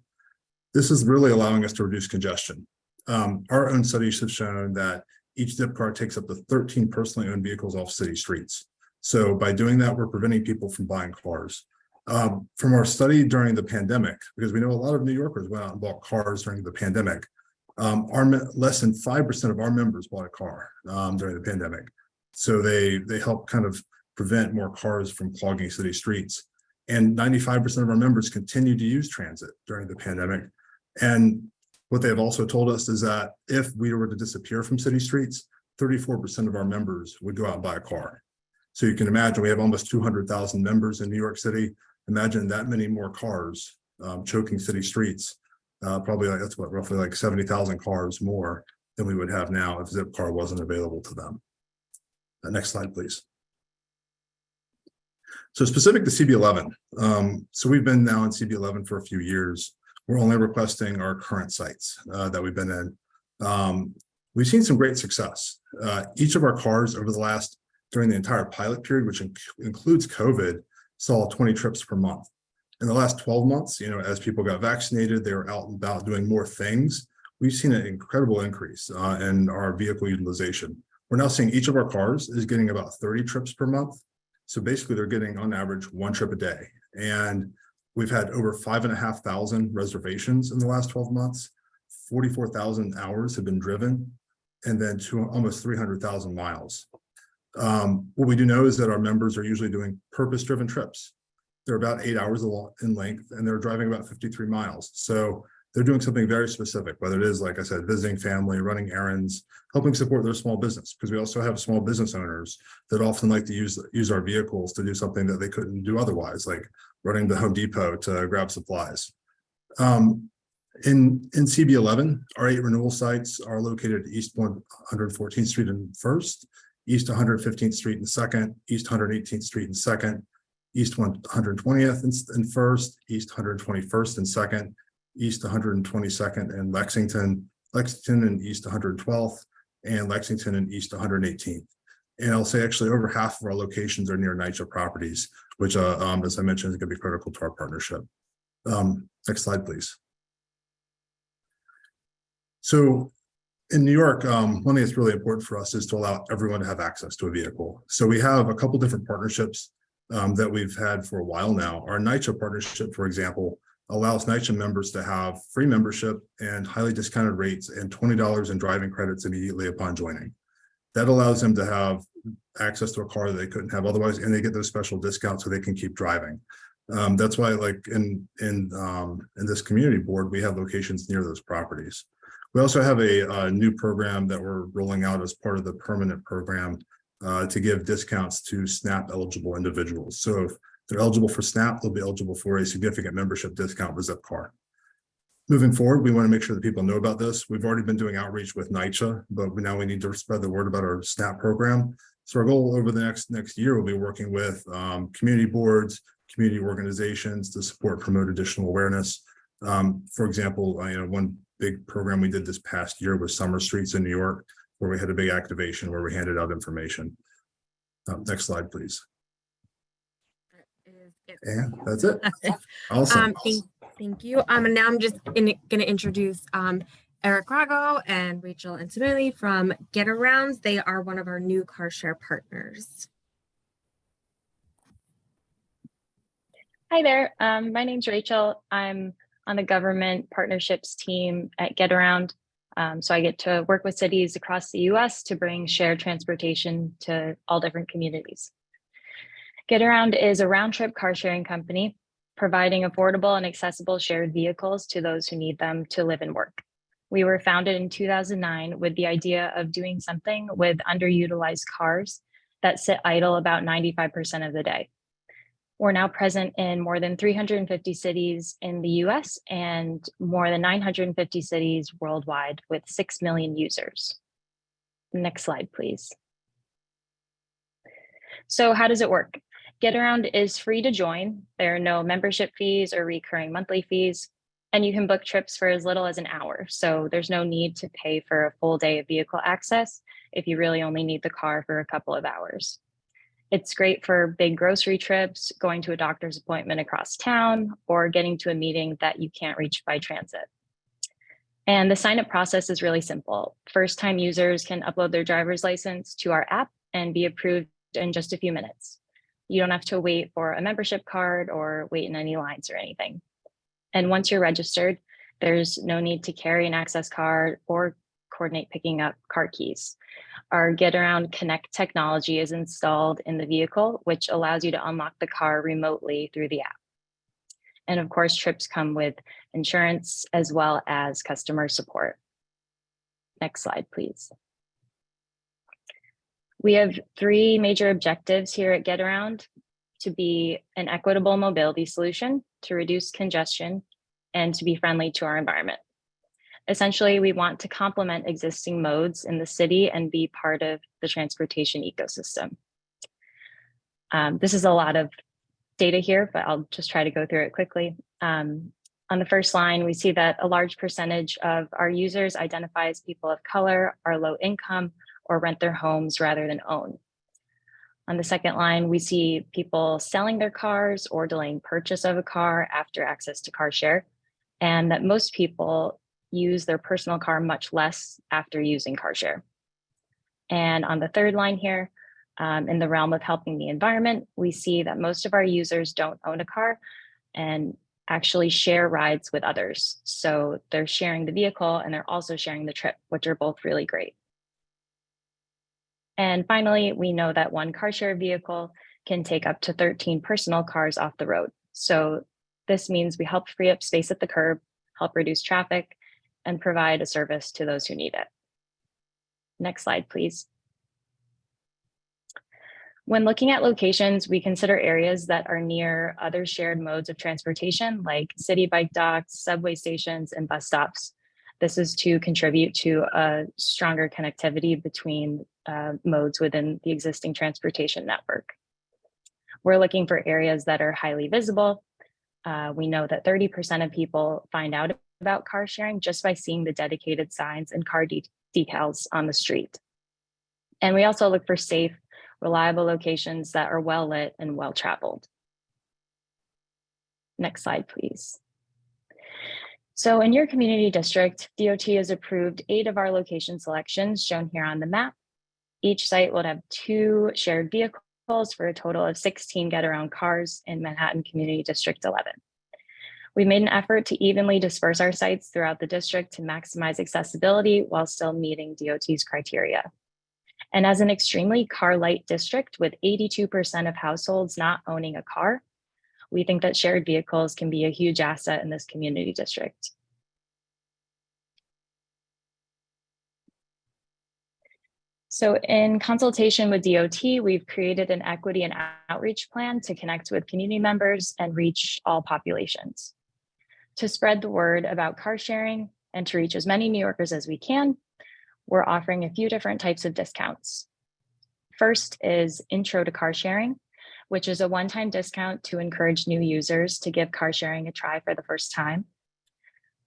This is really allowing us to reduce congestion. Our own studies have shown that each Zipcar takes up to 13 personally owned vehicles off city streets. So by doing that, we're preventing people from buying cars. From our study during the pandemic, because we know a lot of New Yorkers went out and bought cars during the pandemic, less than 5% of our members bought a car during the pandemic. So they help kind of prevent more cars from clogging city streets. And 95% of our members continue to use transit during the pandemic. And what they have also told us is that if we were to disappear from city streets, 34% of our members would go out and buy a car. So you can imagine we have almost 200,000 members in New York City. Imagine that many more cars choking city streets. Probably that's roughly like 70,000 cars more than we would have now if Zipcar wasn't available to them. Next slide, please. So specific to CB11, so we've been now in CB11 for a few years. We're only requesting our current sites that we've been in. We've seen some great success. Each of our cars during the entire pilot period, which includes COVID, saw 20 trips per month. In the last 12 months, as people got vaccinated, they were out and about doing more things. We've seen an incredible increase in our vehicle utilization. We're now seeing each of our cars is getting about 30 trips per month. So basically they're getting on average 1 trip a day. And we've had over 5,500 reservations in the last 12 months. 44,000 hours have been driven, and then almost 300,000 miles. What we do know is that our members are usually doing purpose-driven trips. They're about 8 hours in length, and they're driving about 53 miles. So they're doing something very specific, whether it is, like I said, visiting family, running errands, helping support their small business, because we also have small business owners that often like to use our vehicles to do something that they couldn't do otherwise, like running to Home Depot to grab supplies. In CB11, our 8 renewal sites are located East 114th Street and 1st, East 115th Street and 2nd, East 118th Street and 2nd, East 120th and 1st, East 121st and 2nd, East 122nd and Lexington and East 112th, and Lexington and East 118th. And I'll say actually over half of our locations are near NYCHA properties, which as I mentioned, is going to be critical to our partnership. Next slide, please. So in New York, one thing that's really important for us is to allow everyone to have access to a vehicle. So we have a couple different partnerships that we've had for a while now. Our NYCHA partnership, for example, allows NYCHA members to have free membership and highly discounted rates and $20 in driving credits immediately upon joining. That allows them to have access to a car that they couldn't have otherwise, and they get those special discounts so they can keep driving. That's why, like in this community board, we have locations near those properties. We also have a new program that we're rolling out as part of the permanent program to give discounts to SNAP eligible individuals. So if they're eligible for SNAP, they'll be eligible for a significant membership discount with Zipcar. Moving forward, we want to make sure that people know about this. We've already been doing outreach with NYCHA, but now we need to spread the word about our SNAP program. So our goal over the next year will be working with community boards, community organizations to support, promote additional awareness. For example, one big program we did this past year was Summer Streets in New York, where we had a big activation where we handed out information. Next slide, please. And that's it. Awesome. Thank you. And now I'm just going to introduce Eric Rago and Rachel Antonelli from Get Around. They are one of our new car share partners. Hi there. My name's Rachel. I'm on the government partnerships team at Get Around. So I get to work with cities across the US to bring shared transportation to all different communities. Get Around is a round-trip car sharing company providing affordable and accessible shared vehicles to those who need them to live and work. We were founded in 2009 with the idea of doing something with underutilized cars that sit idle about 95% of the day. We're now present in more than 350 cities in the US and more than 950 cities worldwide with 6 million users. Next slide, please. So how does it work? GetAround is free to join. There are no membership fees or recurring monthly fees, and you can book trips for as little as an hour. So there's no need to pay for a full day of vehicle access if you really only need the car for a couple of hours. It's great for big grocery trips, going to a doctor's appointment across town, or getting to a meeting that you can't reach by transit. And the sign-up process is really simple. First-time users can upload their driver's license to our app and be approved in just a few minutes. You don't have to wait for a membership card or wait in any lines or anything. And once you're registered, there's no need to carry an access card or coordinate picking up car keys. Our GetAround Connect technology is installed in the vehicle, which allows you to unlock the car remotely through the app. And of course, trips come with insurance as well as customer support. Next slide, please. We have 3 major objectives here at GetAround: to be an equitable mobility solution, to reduce congestion, and to be friendly to our environment. Essentially, we want to complement existing modes in the city and be part of the transportation ecosystem. This is a lot of data here, but I'll just try to go through it quickly. On the first line, we see that a large percentage of our users identify as people of color, are low income, or rent their homes rather than own. On the second line, we see people selling their cars or delaying purchase of a car after access to car share, and that most people use their personal car much less after using car share. And on the third line here, in the realm of helping the environment, we see that most of our users don't own a car and actually share rides with others. So they're sharing the vehicle and they're also sharing the trip, which are both really great. And finally, we know that one car share vehicle can take up to 13 personal cars off the road. So this means we help free up space at the curb, help reduce traffic, and provide a service to those who need it. Next slide, please. When looking at locations, we consider areas that are near other shared modes of transportation, like city bike docks, subway stations, and bus stops. This is to contribute to a stronger connectivity between modes within the existing transportation network. We're looking for areas that are highly visible. We know that 30% of people find out about car sharing just by seeing the dedicated signs and car decals on the street. And we also look for safe, reliable locations that are well lit and well traveled. Next slide, please. So in your community district, DOT has approved 8 of our location selections shown here on the map. Each site will have 2 shared vehicles for a total of 16 GetAround cars in Manhattan Community District 11. We made an effort to evenly disperse our sites throughout the district to maximize accessibility while still meeting DOT's criteria. And as an extremely car light district with 82% of households not owning a car, we think that shared vehicles can be a huge asset in this community district. So in consultation with DOT, we've created an equity and outreach plan to connect with community members and reach all populations. To spread the word about car sharing and to reach as many New Yorkers as we can, we're offering a few different types of discounts. First is Intro to Car Sharing, which is a one-time discount to encourage new users to give car sharing a try for the first time.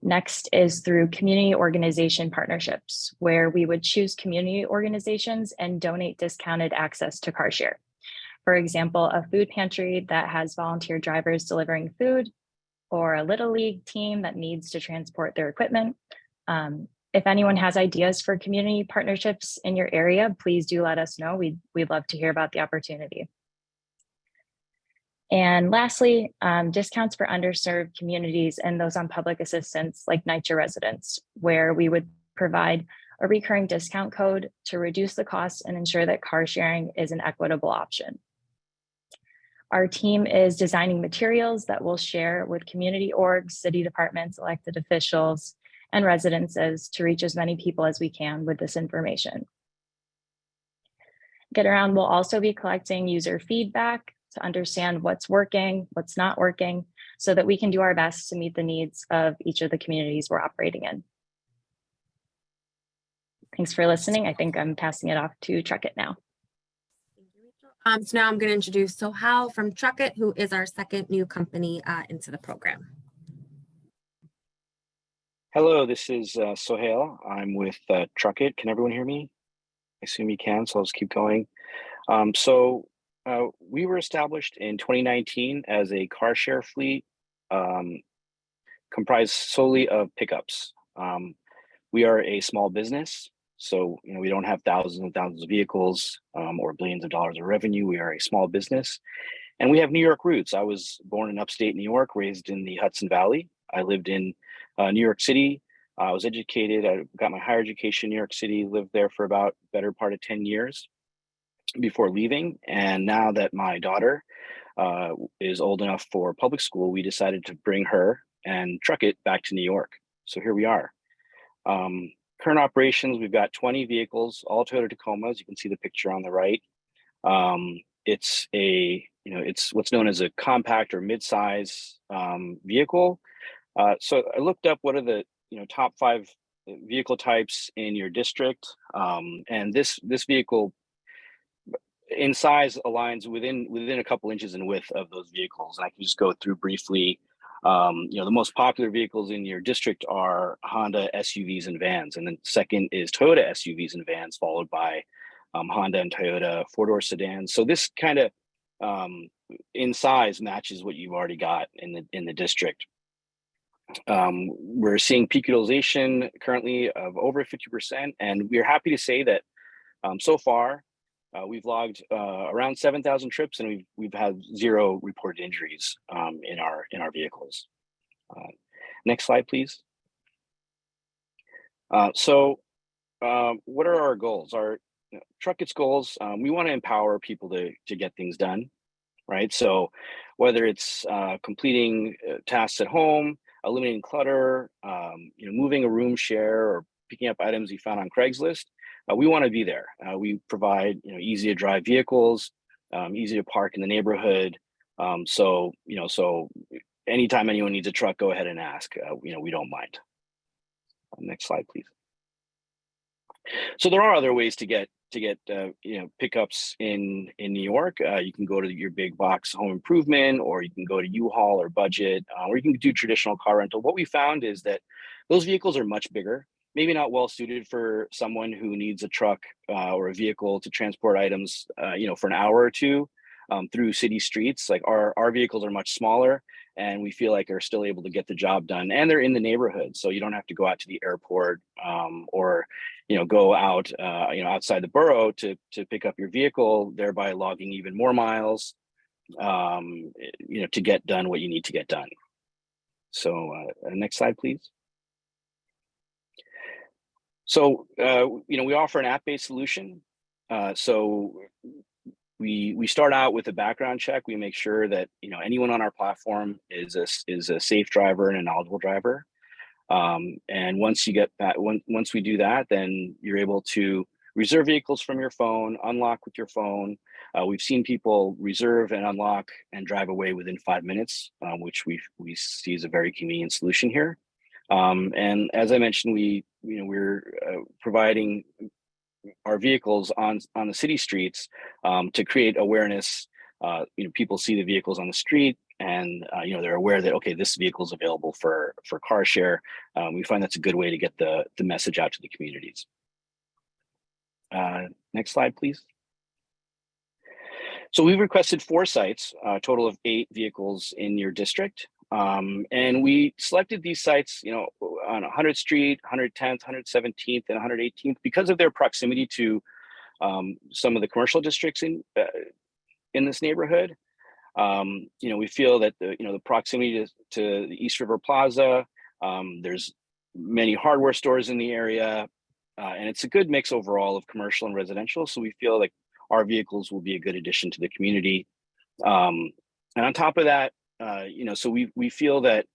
Next is through community organization partnerships, where we would choose community organizations and donate discounted access to car share. For example, a food pantry that has volunteer drivers delivering food, or a Little League team that needs to transport their equipment. If anyone has ideas for community partnerships in your area, please do let us know. We'd love to hear about the opportunity. And lastly, discounts for underserved communities and those on public assistance like NYCHA residents, where we would provide a recurring discount code to reduce the costs and ensure that car sharing is an equitable option. Our team is designing materials that we'll share with community orgs, city departments, elected officials, and residences to reach as many people as we can with this information. GetAround will also be collecting user feedback to understand what's working, what's not working, so that we can do our best to meet the needs of each of the communities we're operating in. Thanks for listening. I think I'm passing it off to Truck It now. So now I'm going to introduce Sohal from Truck It, who is our second new company into the program. Hello, this is Sohail. I'm with Truck It. Can everyone hear me? I assume you can, so I'll just keep going. We were established in 2019 as a car share fleet comprised solely of pickups. We are a small business, so we don't have thousands and thousands of vehicles or billions of dollars of revenue. We are a small business, and we have New York roots. I was born in upstate New York, raised in the Hudson Valley. I lived in New York City. I was educated. I got my higher education in New York City, lived there for about better part of 10 years before leaving. And now that my daughter is old enough for public school, we decided to bring her and Truck It back to New York. So here we are. Current operations, we've got 20 vehicles, all Toyota Tacomas. You can see the picture on the right. It's it's what's known as a compact or mid-size vehicle. So I looked up what are the top 5 vehicle types in your district, and this vehicle in size aligns within a couple inches in width of those vehicles. And I can just go through briefly. The most popular vehicles in your district are Honda SUVs and vans, and then second is Toyota SUVs and vans, followed by Honda and Toyota 4-door sedans. So this kind of in size matches what you've already got in the district. We're seeing peak utilization currently of over 50%, and we're happy to say that so far we've logged around 7,000 trips, and we've had 0 reported injuries in our vehicles. Next slide, please. What are our goals? Our Truck It's goals. We want to empower people to get things done, right? So whether it's completing tasks at home, eliminating clutter, moving a room share, or picking up items you found on Craigslist, we want to be there. We provide easy to drive vehicles, easy to park in the neighborhood. So anytime anyone needs a truck, go ahead and ask. We don't mind. Next slide, please. So there are other ways to get pickups in New York. You can go to your big box home improvement, or you can go to U-Haul or Budget, or you can do traditional car rental. What we found is that those vehicles are much bigger, maybe not well suited for someone who needs a truck or a vehicle to transport items, for an hour or two through city streets. Like our vehicles are much smaller, and we feel like are still able to get the job done, and they're in the neighborhood, so you don't have to go out to the airport or go out outside the borough to pick up your vehicle, thereby logging even more miles to get done what you need to get done. So next slide, please. So we offer an app-based solution. So we start out with a background check. We make sure that anyone on our platform is a safe driver and a knowledgeable driver. And once you get that, once we do that, then you're able to reserve vehicles from your phone, unlock with your phone. We've seen people reserve and unlock and drive away within 5 minutes, which we see as a very convenient solution here. And as I mentioned, we're providing our vehicles on the city streets to create awareness. People see the vehicles on the street, and they're aware that, okay, this vehicle is available for car share. We find that's a good way to get the message out to the communities. Next slide, please. So we've requested 4 sites, a total of 8 vehicles in your district. And we selected these sites, on 100th Street, 110th, 117th, and 118th because of their proximity to some of the commercial districts in this neighborhood. We feel that the proximity to the East River Plaza, there's many hardware stores in the area, and it's a good mix overall of commercial and residential. So we feel like our vehicles will be a good addition to the community. And on top of that, so we feel that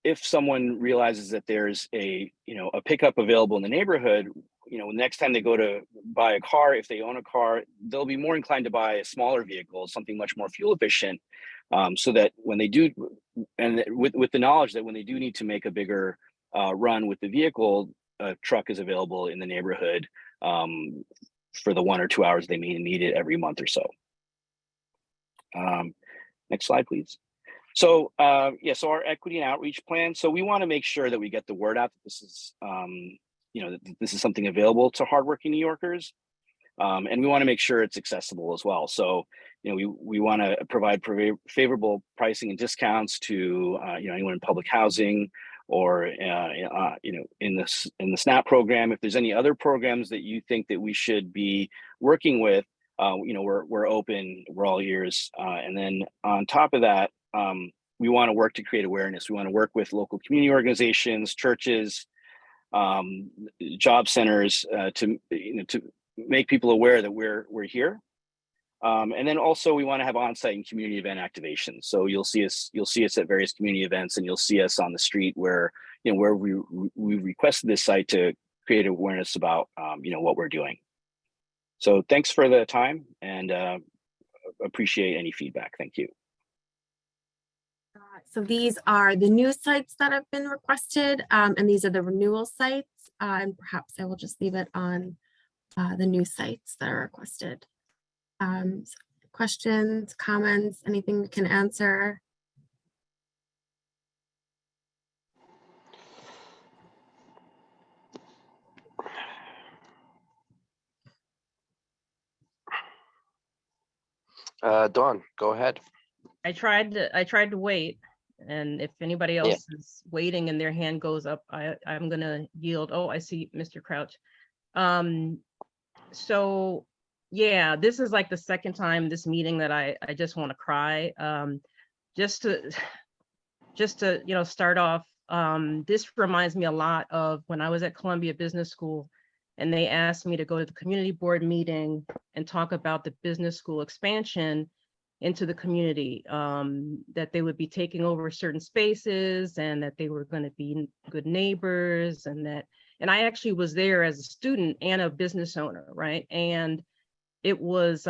if someone realizes that there's a pickup available in the neighborhood, next time they go to buy a car, if they own a car, they'll be more inclined to buy a smaller vehicle, something much more fuel efficient, so that when they do, and with the knowledge that when they do need to make a bigger run with the vehicle, a truck is available in the neighborhood for the 1 or 2 hours they may need it every month or so. Next slide, please. So so our equity and outreach plan. So we want to make sure that we get the word out that this is, that this is something available to hardworking New Yorkers, and we want to make sure it's accessible as well. So we want to provide favorable pricing and discounts to anyone in public housing or in the SNAP program. If there's any other programs that you think that we should be working with, we're open, we're all ears. And then on top of that, we want to work to create awareness. We want to work with local community organizations, churches, job centers to make people aware that we're here. And then also we want to have on-site and community event activations. So you'll see us at various community events, and you'll see us on the street where we requested this site to create awareness about what we're doing. So thanks for the time, and appreciate any feedback. Thank you. So these are the new sites that have been requested, and these are the renewal sites. And perhaps I will just leave it on the new sites that are requested. Questions, comments, anything we can answer? Dawn, go ahead. I tried to wait, and if anybody else is waiting and their hand goes up, I'm gonna yield. Oh, I see Mr. Crouch. So yeah, this is like the second time this meeting that I just want to cry. Just to start off, this reminds me a lot of when I was at Columbia Business School, and they asked me to go to the community board meeting and talk about the business school expansion into the community, that they would be taking over certain spaces and that they were going to be good neighbors, and I actually was there as a student and a business owner, right? And it was,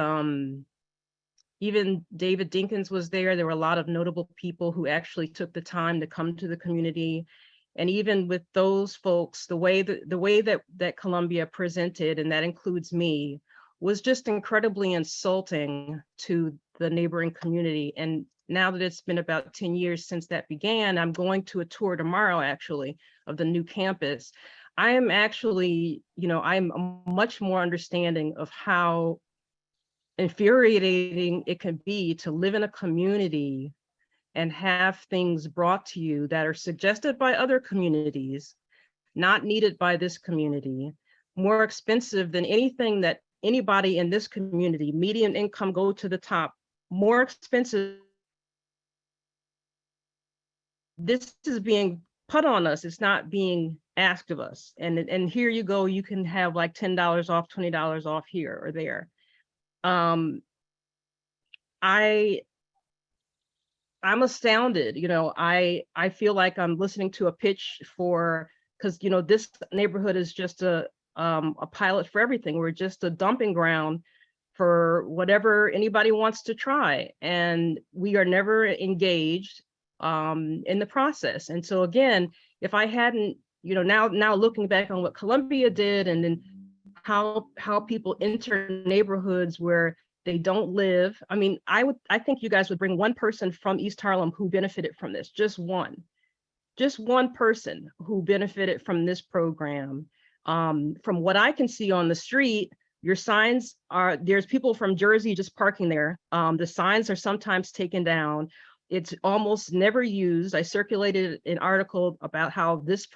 even David Dinkins was there. There were a lot of notable people who actually took the time to come to the community. And even with those folks, the way that Columbia presented, and that includes me, was just incredibly insulting to the neighboring community. And now that it's been about 10 years since that began, I'm going to a tour tomorrow, actually, of the new campus. I am actually, I'm much more understanding of how infuriating it can be to live in a community and have things brought to you that are suggested by other communities, not needed by this community, more expensive than anything that anybody in this community, median income go to the top, more expensive. This is being put on us. It's not being asked of us. And here you go, you can have like $10 off, $20 off here or there. I'm astounded. I feel like I'm listening to a pitch because this neighborhood is just a pilot for everything. We're just a dumping ground for whatever anybody wants to try, and we are never engaged in the process. And so again, if I hadn't, now looking back on what Columbia did, and then how people enter neighborhoods where they don't live. I mean, I think you guys would bring one person from East Harlem who benefited from this, just one person who benefited from this program. From what I can see on the street, your signs there's people from Jersey just parking there. The signs are sometimes taken down. It's almost never used. I circulated an article about how this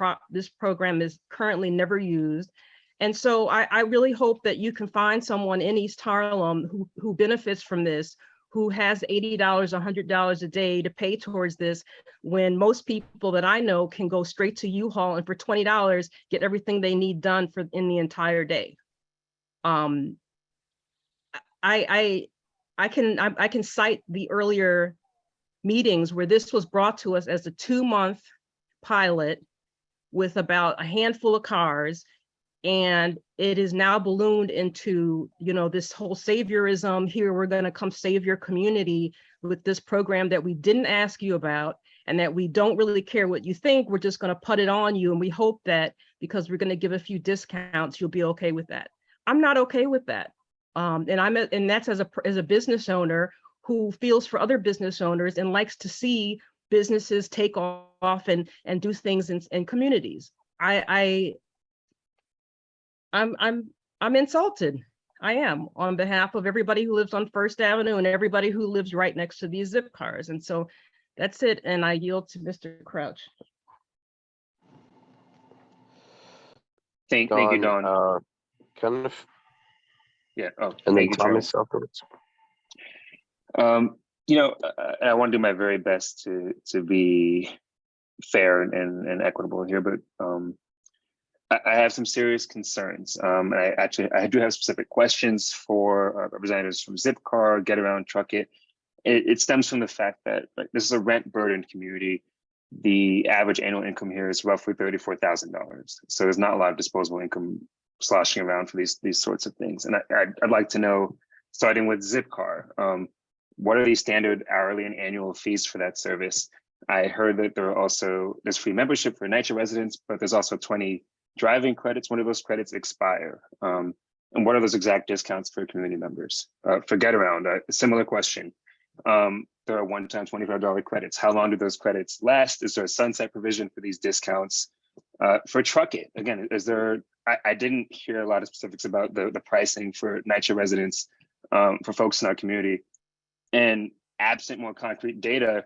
program is currently never used. And so I really hope that you can find someone in East Harlem who benefits from this, who has $80, $100 a day to pay towards this, when most people that I know can go straight to U-Haul and for $20 get everything they need done in the entire day. I can cite the earlier meetings where this was brought to us as a 2-month pilot with about a handful of cars. And it is now ballooned into, you know, this whole saviorism here. We're going to come save your community with this program that we didn't ask you about and that we don't really care what you think. We're just going to put it on you. And we hope that because we're going to give a few discounts, you'll be okay with that. I'm not okay with that. And that's as a business owner who feels for other business owners and likes to see businesses take off and do things in communities. I'm insulted. I am, on behalf of everybody who lives on First Avenue and everybody who lives right next to these zip cars. And so that's it. And I yield to Mr. Crouch. Thank you, Dawn. Kenneth. Yeah. Oh, And then thank you, Thomas Charles. afterwards. You know, I want to do my very best to be fair and equitable here, but I have some serious concerns. I do have specific questions for representatives from Zipcar, Get Around, Truck It. It stems from the fact that, like, this is a rent burdened community. The average annual income here is roughly $34,000. So there's not a lot of disposable income sloshing around for these sorts of things. And I'd like to know, starting with Zipcar, what are the standard hourly and annual fees for that service? I heard that there's free membership for NYCHA residents, but there's also 20 driving credits. One of those credits expire. And what are those exact discounts for community members? For Get Around, a similar question. There are one-time $25 credits. How long do those credits last? Is there a sunset provision for these discounts? For Truck It, again, I didn't hear a lot of specifics about the pricing for NYCHA residents, for folks in our community. And absent more concrete data,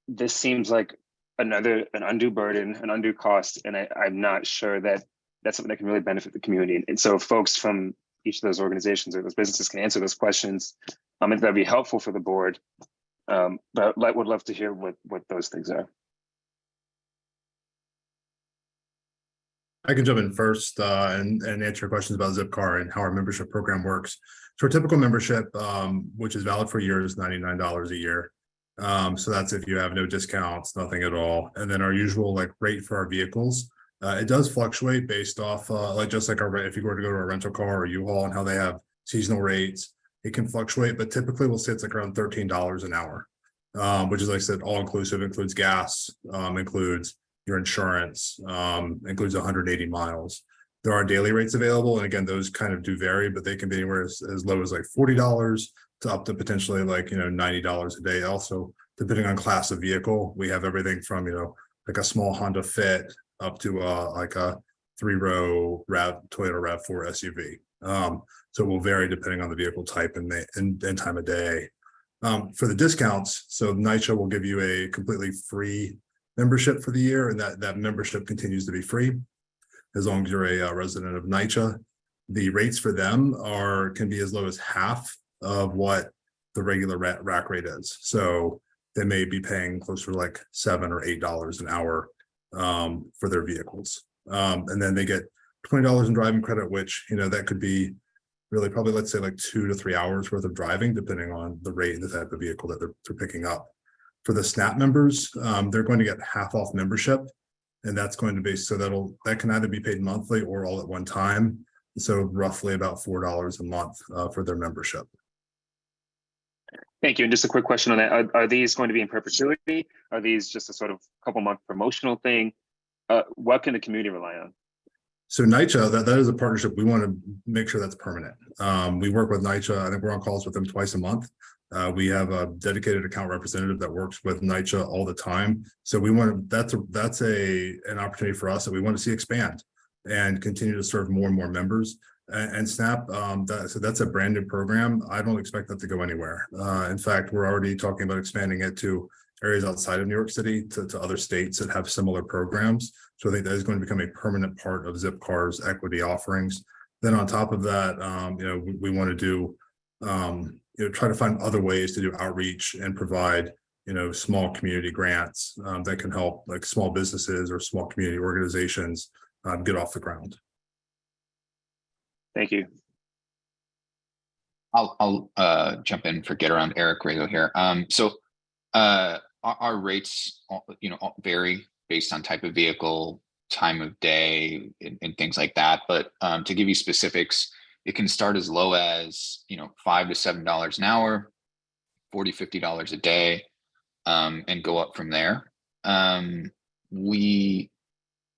this seems like an undue burden, an undue cost, and I'm not sure that that's something that can really benefit the community. And so folks from each of those organizations or those businesses can answer those questions. I think that'd be helpful for the board, but would love to hear what those things are. I can jump in first and answer your questions about Zipcar and how our membership program works. So our typical membership, which is valid for a year, is $99 a year. So that's if you have no discounts, nothing at all. And then our usual rate for our vehicles, it does fluctuate based off just like if you were to go to a rental car or U-Haul and how they have seasonal rates, it can fluctuate, but typically we'll say it's like around $13 an hour, which is, like I said, all inclusive, includes gas, includes your insurance, includes 180 miles. There are daily rates available, and again, those kind of do vary, but they can be anywhere as low as like $40 to up to potentially $90 a day. Also, depending on class of vehicle, we have everything from like a small Honda Fit up to like a 3-row Toyota RAV4 SUV. So it will vary depending on the vehicle type and time of day. For the discounts, so NYCHA will give you a completely free membership for the year, and that membership continues to be free as long as you're a resident of NYCHA. The rates for them can be as low as half of what the regular rack rate is. So they may be paying closer to like $7 or $8 an hour for their vehicles. And then they get $20 in driving credit, which that could be really probably, let's say, like 2 to 3 hours worth of driving, depending on the rate and the type of vehicle that they're picking up. For the SNAP members, they're going to get half off membership, and that's going to be, so that can either be paid monthly or all at one time. So roughly about $4 a month for their membership. Thank you. And just a quick question on that. Are these going to be in perpetuity? Are these just a sort of couple month promotional thing? What can the community rely on? So NYCHA, that is a partnership. We want to make sure that's permanent. We work with NYCHA. I think we're on calls with them twice a month. We have a dedicated account representative that works with NYCHA all the time. So we want to, that's an opportunity for us that we want to see expand and continue to serve more and more members. And SNAP, so that's a brand new program. I don't expect that to go anywhere. In fact, we're already talking about expanding it to areas outside of New York City, to other states that have similar programs. So I think that is going to become a permanent part of Zipcar's equity offerings. Then on top of that, we want to do, try to find other ways to do outreach and provide, small community grants that can help like small businesses or small community organizations get off the ground. Thank you. I'll jump in for Get Around. Eric Rago here. So our rates, vary based on type of vehicle, time of day and things like that. But to give you specifics, it can start as low as, $5 to $7 an hour, $40, $50 a day, and go up from there. We,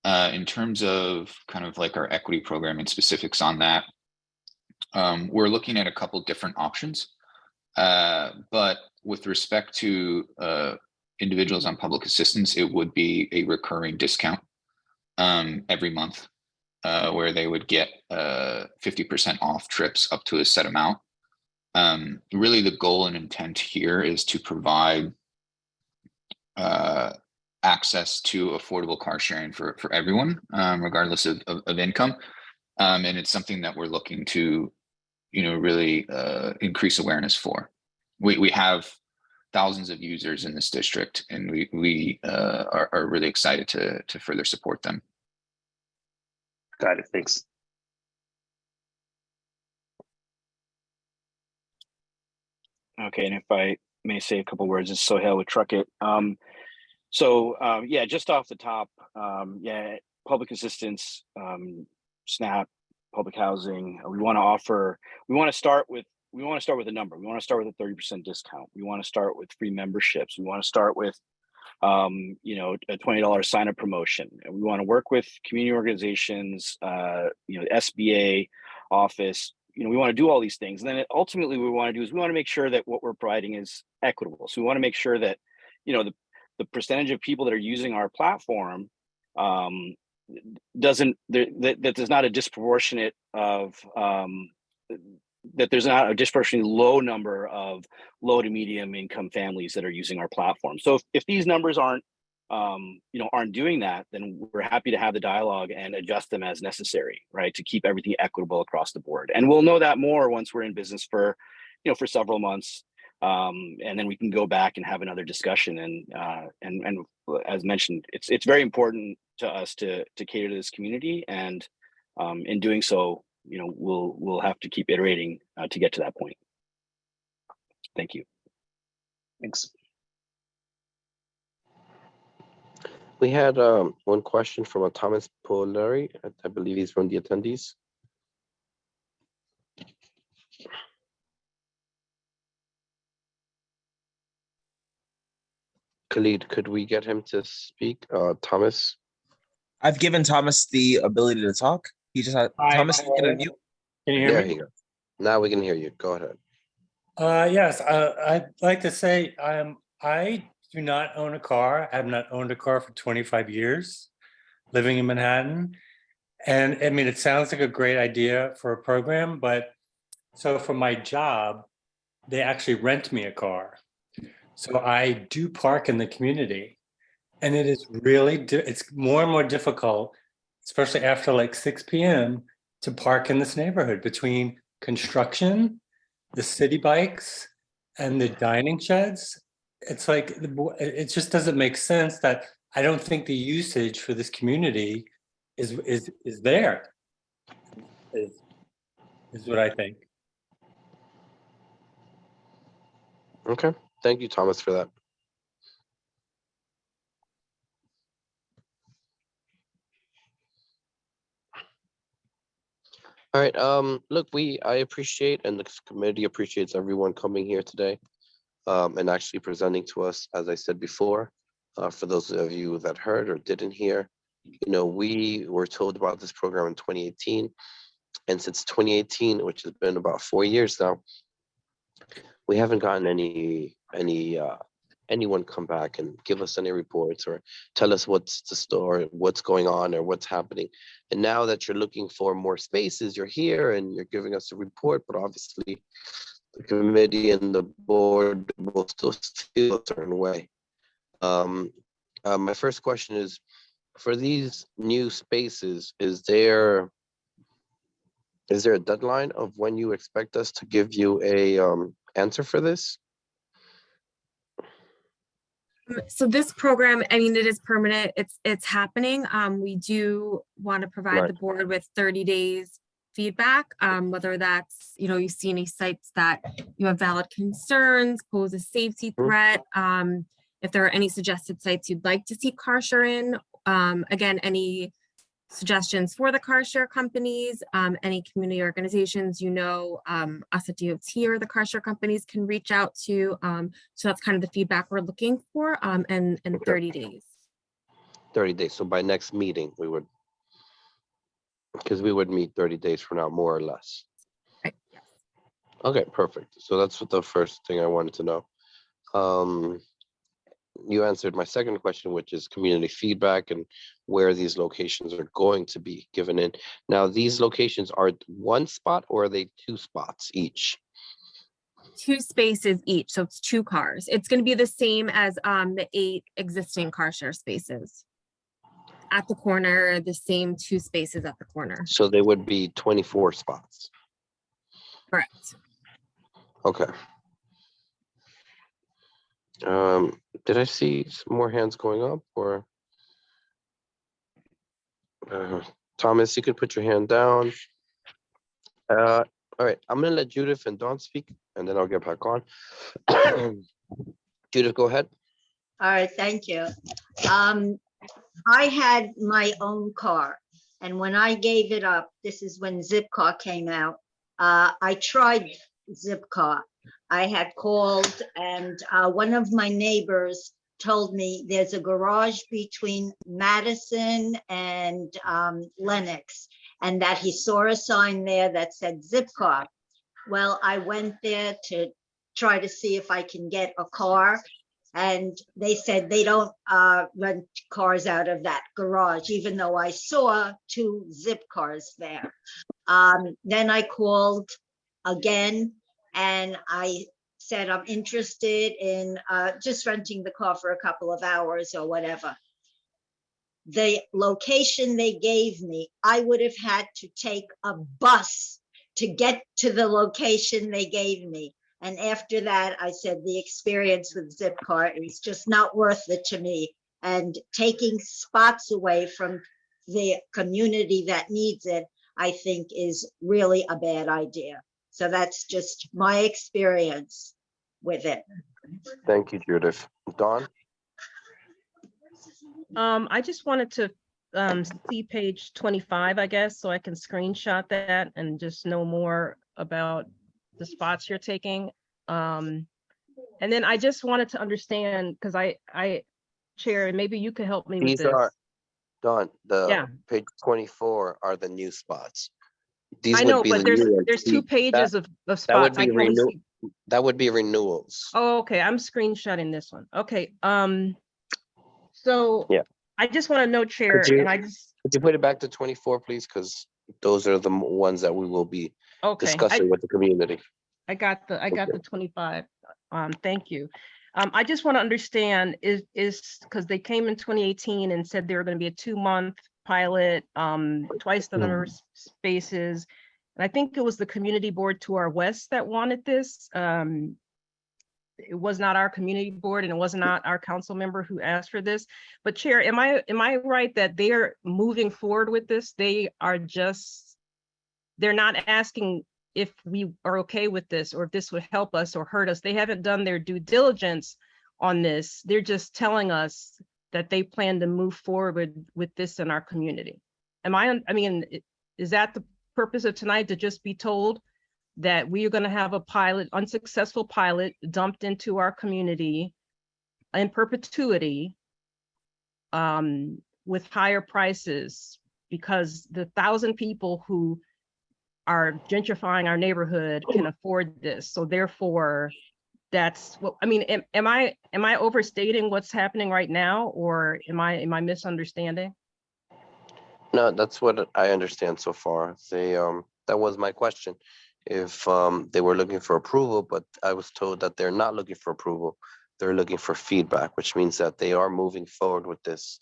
in terms of kind of like our equity program and specifics on that, we're looking at a couple different options. But with respect to individuals on public assistance, it would be a recurring discount every month, where they would get 50% off trips up to a set amount. Really, the goal and intent here is to provide access to affordable car sharing for everyone, regardless of income. And it's something that we're looking to, really increase awareness for. We have thousands of users in this district, and we are really excited to further support them. Got it. Thanks. Okay, and if I may say a couple words, it's Sohail with Truck It. Yeah, just off the top, yeah, public assistance, SNAP, public housing. We want to start with a number. We want to start with a 30% discount. We want to start with free memberships. We want to start with a $20 sign-up promotion. And we want to work with community organizations, SBA office. We want to do all these things. And then ultimately what we want to do is we want to make sure that what we're providing is equitable. So we want to make sure that, the percentage of people that are using our platform that there's not a disproportionate of that there's not a disproportionately low number of low to medium income families that are using our platform. So if these numbers aren't doing that, then we're happy to have the dialogue and adjust them as necessary, right? To keep everything equitable across the board. And we'll know that more once we're in business for several months. And then we can go back and have another discussion. And as mentioned, it's very important to us to cater to this community. And in doing so, we'll have to keep iterating to get to that point. Thank you. Thanks. We had one question from Thomas Polari. I believe he's from the attendees. Khalid, could we get him to speak? Thomas? I've given Thomas the ability to talk. He just had Thomas, you can unmute. Can you hear There me? you go. Now we can hear you. Go ahead. Yes, I'd like to say I do not own a car. I have not owned a car for 25 years, living in Manhattan. And I mean, it sounds like a great idea for a program, but so for my job, they actually rent me a car. So I do park in the community, and it is really, it's more and more difficult, especially after like 6 p.m. to park in this neighborhood between construction, the city bikes, and the dining sheds. It's like, it just doesn't make sense that I don't think the usage for this community is there, is what I think. Okay. Thank you, Thomas, for that. All right. Look, I appreciate, and the committee appreciates everyone coming here today and actually presenting to us, as I said before. For those of you that heard or didn't hear, we were told about this program in 2018. And since 2018, which has been about 4 years now, we haven't gotten anyone come back and give us any reports or tell us what's the story, what's going on or what's happening. And now that you're looking for more spaces, you're here and you're giving us a report, but obviously the committee and the board will still feel a certain way. My first question is, for these new spaces, is there a deadline of when you expect us to give you a answer for this? So this program, I mean, it is permanent. It's happening. We do want to provide the board with 30 days feedback, whether that's, you see any sites that you have valid concerns, pose a safety threat, if there are any suggested sites you'd like to see car share in, again, any suggestions for the car share companies, any community organizations, us at DOT or the car share companies can reach out to. So that's kind of the feedback we're looking for, and 30 days. 30 days. So by next meeting, because we would meet 30 days from now, more or less. Right. Okay, perfect. So that's what the first thing I wanted to know. You answered my second question, which is community feedback and where these locations are going to be given in. Now, these locations are one spot or are they two spots each? 2 spaces each, so it's 2 cars. It's going to be the same as the 8 existing car share spaces. At the corner, the same 2 spaces at the corner. So they would be 24 spots. Correct. Okay. Did I see some more hands going up, or Thomas, you could put your hand down. All right, I'm gonna let Judith and Dawn speak, and then I'll get back on. Judith, go ahead. All right, thank you. I had my own car, and when I gave it up, this is when Zipcar came out. I tried Zipcar. I had called, and one of my neighbors told me there's a garage between Madison and Lenox, and that he saw a sign there that said Zipcar. Well, I went there to try to see if I can get a car, and they said they don't rent cars out of that garage, even though I saw 2 Zipcars there. Then I called again, and I said I'm interested in just renting the car for a couple of hours or whatever. The location they gave me, I would have had to take a bus to get to the location they gave me. And after that, I said the experience with Zipcar is just not worth it to me. And taking spots away from the community that needs it, I think is really a bad idea. So that's just my experience with it. Thank you, Judith. Dawn? I just wanted to see page 25, I guess, so I can screenshot that and just know more about the spots you're taking. And then I just wanted to understand, because I Chair, maybe you could help me with These this. are, Dawn, page 24 are the new spots. These I know, would be but the there's new ones. two pages of That would spots. I be can only see. that would be renewals. Oh, okay. I'm screenshotting this one. Okay. So yeah, I just want to know, Chair, could you put it back to 24, please? Because those are the ones that we will be discussing with the community. I got the 25. Thank you. I just want to understand is because they came in 2018 and said they were going to be a 2-month pilot, twice the number of spaces. And I think it was the community board to our west that wanted this. It was not our community board and it was not our council member who asked for this. But Chair, am I right that they are moving forward with this? They're not asking if we are okay with this or if this would help us or hurt us. They haven't done their due diligence on this. They're just telling us that they plan to move forward with this in our community. Is that the purpose of tonight, to just be told that we are going to have a unsuccessful pilot dumped into our community in perpetuity with higher prices because the 1,000 people who are gentrifying our neighborhood can afford this. So therefore, that's what I mean. Am I overstating what's happening right now, or am I misunderstanding? No, that's what I understand so far. That was my question. If they were looking for approval, but I was told that they're not looking for approval. They're looking for feedback, which means that they are moving forward with this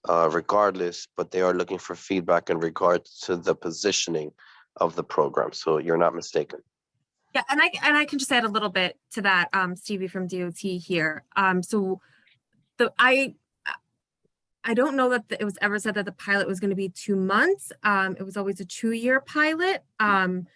regardless, but they are looking for feedback in regards to the positioning of the program. So you're not mistaken. Yeah, and I can just add a little bit to that, Stevie from DOT here. I don't know that it was ever said that the pilot was going to be 2 months. It was always a 2-year pilot. And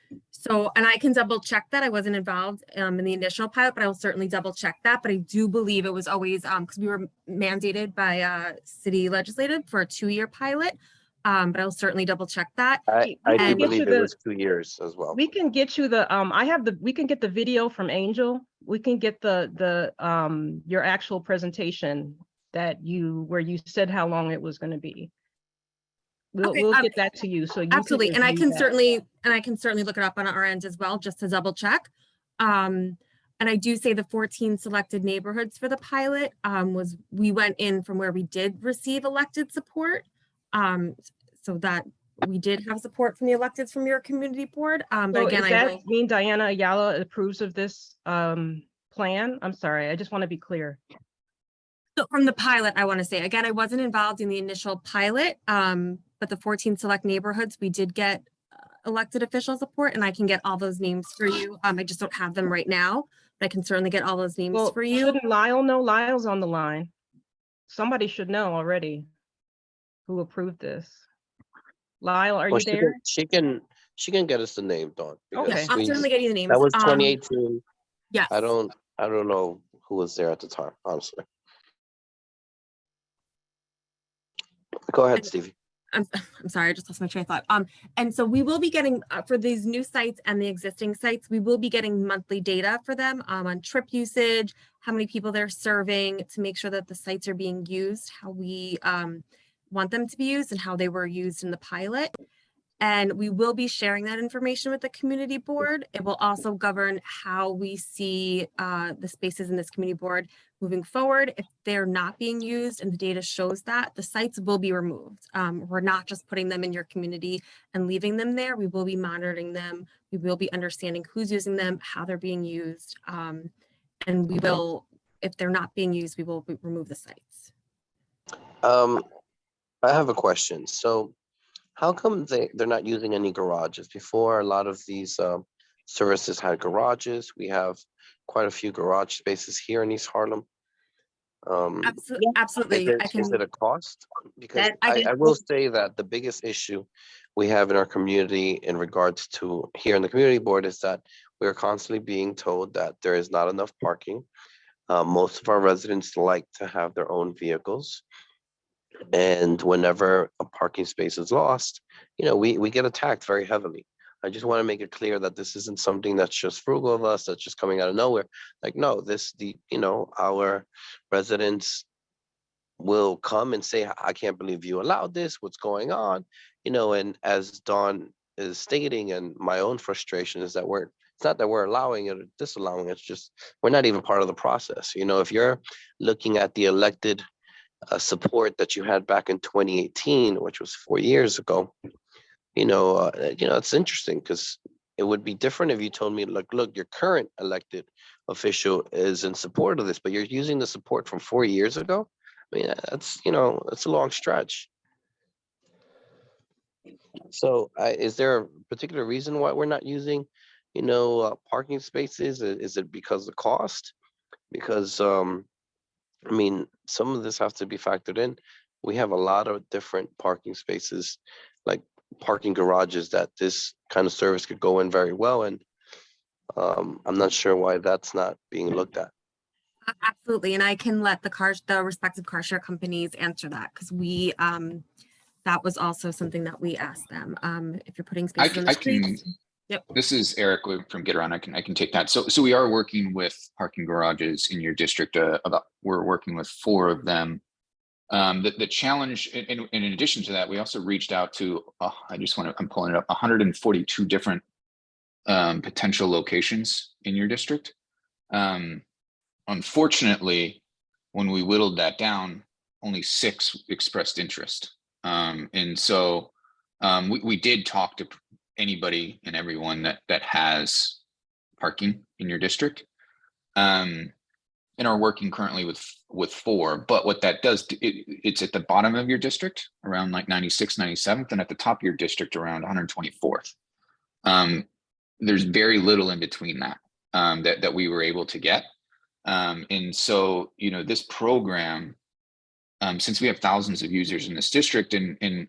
I can double check that. I wasn't involved in the initial pilot, but I will certainly double check that. But I do believe it was always because we were mandated by city legislative for a 2-year pilot. but I'll certainly double check that. I do And- believe it was 2 years as well. We can get you the, we can get the video from Angel. We can get the your actual presentation where you said how long it was gonna be. We'll get that to you, so you can absolutely, and I review can that. certainly look it up on our end as well, just to double check. And I do say the 14 selected neighborhoods for the pilot we went in from where we did receive elected support. So that we did have support from the electeds from your community board. But So again, does that mean Diana Ayala approves of this plan? I'm sorry, I just want to be clear. So from the pilot, I want to say, again, I wasn't involved in the initial pilot, but the 14 select neighborhoods, we did get elected official support, and I can get all those names for you. I just don't have them right now, but I can certainly get all those names for you. Shouldn't Lyle know? Lyle's on the line. Somebody should know already who approved this. Lyle, are you there? She can get us the name, Dawn. Okay, I'll certainly get you the names. That was 2018. Yes. I don't know who was there at the time, honestly. Go ahead, Stevie. I'm sorry, I just lost my train of thought. And so we will be getting, for these new sites and the existing sites, we will be getting monthly data for them on trip usage, how many people they're serving, to make sure that the sites are being used, how we want them to be used, and how they were used in the pilot. And we will be sharing that information with the community board. It will also govern how we see the spaces in this community board moving forward. If they're not being used and the data shows that, the sites will be removed. We're not just putting them in your community and leaving them there. We will be monitoring them. We will be understanding who's using them, how they're being used. And we will, if they're not being used, we will remove the sites. I have a question. So how come they're not using any garages? Before, a lot of these services had garages. We have quite a few garage spaces here in East Harlem. Absolutely. Is it a cost? Because I will say that the biggest issue we have in our community in regards to here in the community board is that we're constantly being told that there is not enough parking. Most of our residents like to have their own vehicles. And whenever a parking space is lost, we get attacked very heavily. I just want to make it clear that this isn't something that's just frugal of us, that's just coming out of nowhere. Like, no, our residents will come and say, I can't believe you allowed this, what's going on? And as Dawn is stating, and my own frustration is that it's not that we're allowing it or disallowing it, it's just, we're not even part of the process. If you're looking at the elected support that you had back in 2018, which was 4 years ago, it's interesting because it would be different if you told me, look, your current elected official is in support of this, but you're using the support from 4 years ago. I mean, that's a long stretch. So is there a particular reason why we're not using, parking spaces? Is it because of cost? Because, I mean, some of this has to be factored in. We have a lot of different parking spaces, like parking garages, that this kind of service could go in very well. And I'm not sure why that's not being looked at. Absolutely. And I can let the respective car share companies answer that, because that was also something that we asked them. If you're putting spaces on the streets. Yep. This is Eric from Get Around. I can take that. So we are working with parking garages in your district. We're working with 4 of them. The challenge, and in addition to that, we also reached out to I'm pulling it up, 142 different potential locations in your district. Unfortunately, when we whittled that down, only 6 expressed interest. And so we did talk to anybody and everyone that has parking in your district, and are working currently with 4. But what that does, it's at the bottom of your district around like 96th, 97th, and at the top of your district around 124th. There's very little in between that we were able to get. And so, this program, since we have thousands of users in this district, and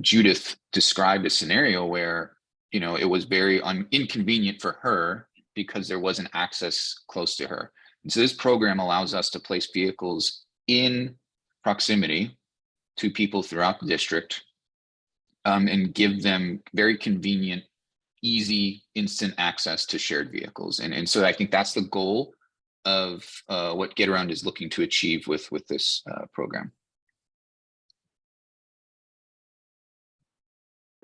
Judith described a scenario where, it was very inconvenient for her because there wasn't access close to her. And so this program allows us to place vehicles in proximity to people throughout the district, and give them very convenient, easy, instant access to shared vehicles. And so I think that's the goal of what Get Around is looking to achieve with this program.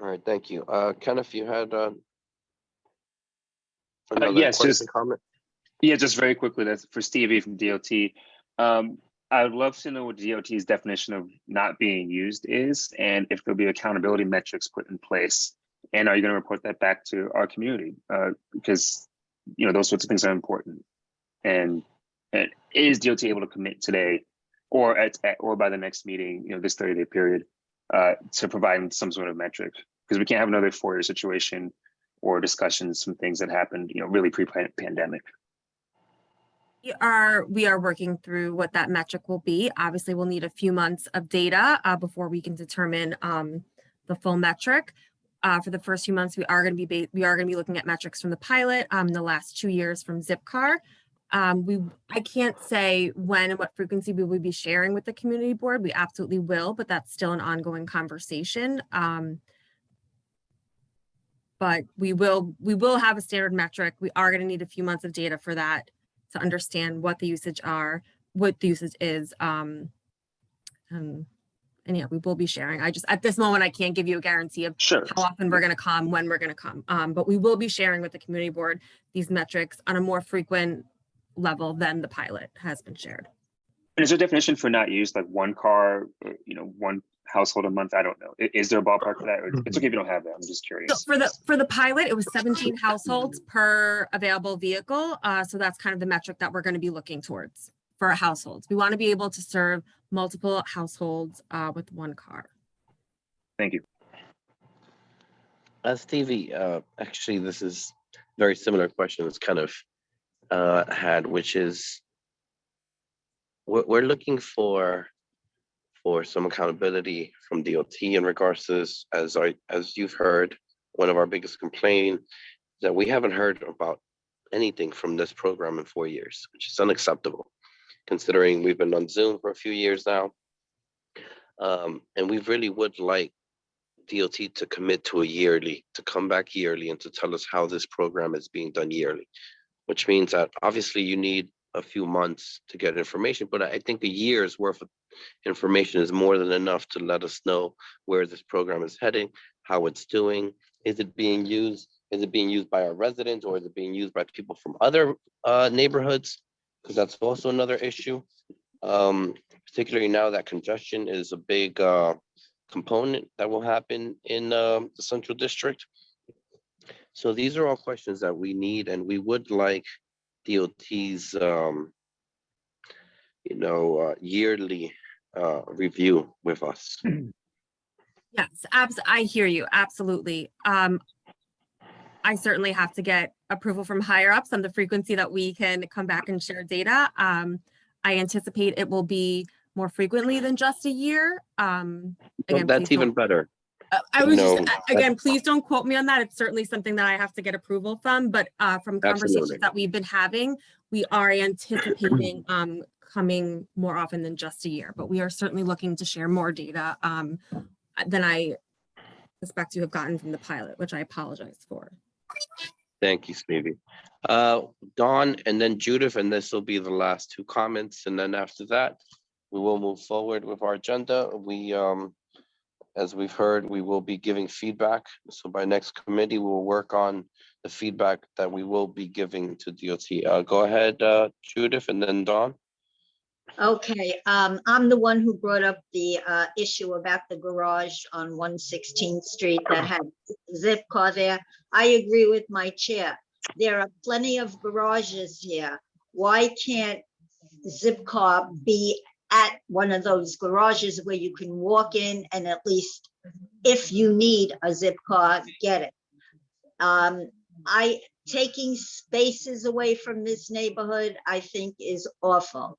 All right, thank you. Kenneth, you had another yes, question, comment? Yeah, just very quickly, that's for Stevie from DOT. I would love to know what DOT's definition of not being used is, and if there'll be accountability metrics put in place. And are you going to report that back to our community? Because those sorts of things are important. And is DOT able to commit today, or or by the next meeting, this 30-day period, to provide some sort of metric? Because we can't have another 4-year situation or discussions from things that happened, really pre-pandemic. We are working through what that metric will be. Obviously, we'll need a few months of data before we can determine the full metric. For the first few months, we are going to be looking at metrics from the pilot. The last 2 years from Zipcar. I can't say when and what frequency we will be sharing with the community board. We absolutely will, but that's still an ongoing conversation. But we will have a standard metric. We are going to need a few months of data for that to understand what the usage is. And yeah, we will be sharing. At this moment, I can't give you a guarantee of how often we're going to come, when we're going to come. But we will be sharing with the community board these metrics on a more frequent level than the pilot has been shared. And is there a definition for not used, like one car, one household a month? I don't know. Is there a ballpark for that? Or it's okay if you don't have that. I'm just curious. So for the pilot, it was 17 households per available vehicle. So that's kind of the metric that we're going to be looking towards for households. We want to be able to serve multiple households with one car. Thank you. Stevie, actually, this is very similar question as kind of had, which is we're looking for some accountability from DOT in regards to this. As you've heard, one of our biggest complaints is that we haven't heard about anything from this program in 4 years, which is unacceptable, considering we've been on Zoom for a few years now. And we really would like DOT to commit to to come back yearly and to tell us how this program is being done yearly, which means that obviously you need a few months to get information, but I think a year's worth of information is more than enough to let us know where this program is heading, how it's doing. Is it being used? Is it being used by our residents, or is it being used by people from other neighborhoods? Because that's also another issue. Particularly now that congestion is a big component that will happen in the Central District. So these are all questions that we need, and we would like DOT's yearly review with us. Yes, I hear you, absolutely. I certainly have to get approval from higher ups on the frequency that we can come back and share data. I anticipate it will be more frequently than just a year. Again, that's even better. I was again, please don't quote me on that. It's certainly something that I have to get approval from, but from conversations that we've been having, we are anticipating coming more often than just a year, but we are certainly looking to share more data than I suspect you have gotten from the pilot, which I apologize for. Thank you, Stevie. Dawn and then Judith, and this will be the last two comments. And then after that, we will move forward with our agenda. We, as we've heard, we will be giving feedback. So by next committee, we will work on the feedback that we will be giving to DOT. Go ahead, Judith, and then Dawn. Okay, I'm the one who brought up the issue about the garage on 116th Street that had Zipcar there. I agree with my chair. There are plenty of garages here. Why can't Zipcar be at one of those garages where you can walk in and at least, if you need a Zipcar, get it? Taking spaces away from this neighborhood, I think, is awful.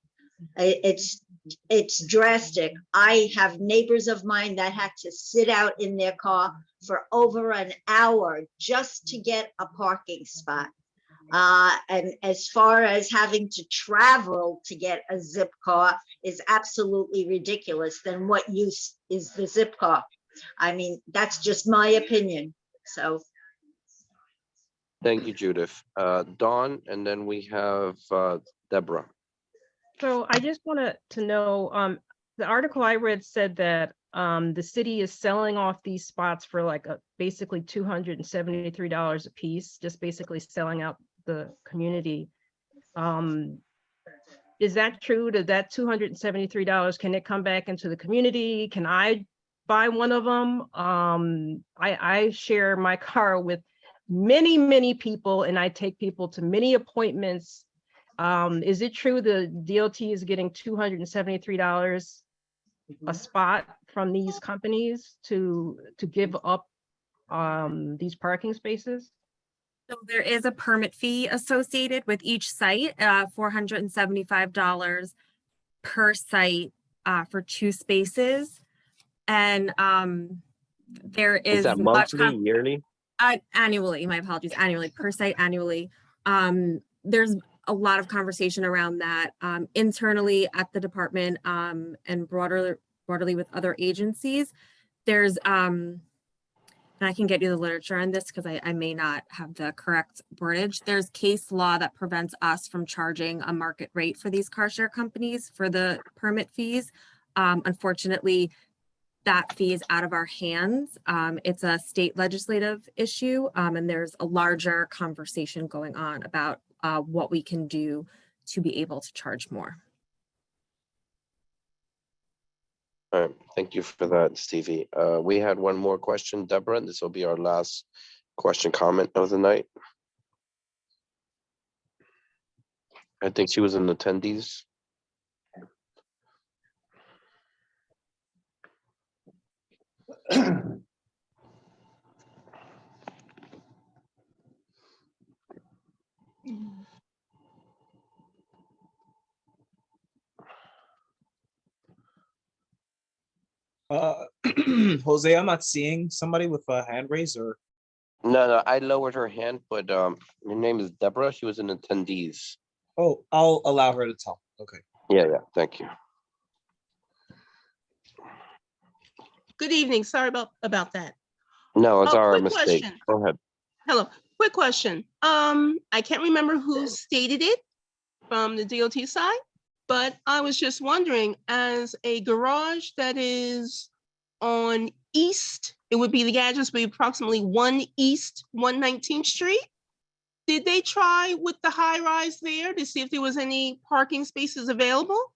It's drastic. I have neighbors of mine that had to sit out in their car for over an hour just to get a parking spot. And as far as having to travel to get a zip car is absolutely ridiculous. Then what use is the zip car? I mean, that's just my opinion. So Thank you, Judith. Dawn, and then we have Deborah. So I just wanted to know, the article I read said that the city is selling off these spots for like basically $273 a piece, just basically selling out the community. Is that true? Does that $273, can it come back into the community? Can I buy one of them? I share my car with many people, and I take people to many appointments. Is it true the DOT is getting $273 a spot from these companies to give up these parking spaces? So there is a permit fee associated with each site, $475 per site for 2 spaces. And there Is is that much monthly, yearly? annually, my apologies, annually, per site annually. There's a lot of conversation around that internally at the department and broadly with other agencies. There's and I can get you the literature on this because I may not have the correct wordage. There's case law that prevents us from charging a market rate for these car share companies for the permit fees. Unfortunately, that fee is out of our hands. It's a state legislative issue, and there's a larger conversation going on about what we can do to be able to charge more. All right, thank you for that, Stevie. We had one more question, Deborah, and this will be our last question comment of the night. I think she was in attendees. Jose, I'm not seeing somebody with a hand raised or. No, I lowered her hand, but her name is Deborah. She was in attendees. Oh, I'll allow her to talk. Okay. Yeah, thank you. Good evening. Sorry about that. No, it's our quick mistake. question. Go ahead. Hello. Quick question. I can't remember who stated it from the DOT side, but I was just wondering, as a garage that is on East, it would be the address would be approximately 1 East 119th Street. Did they try with the high rise there to see if there was any parking spaces available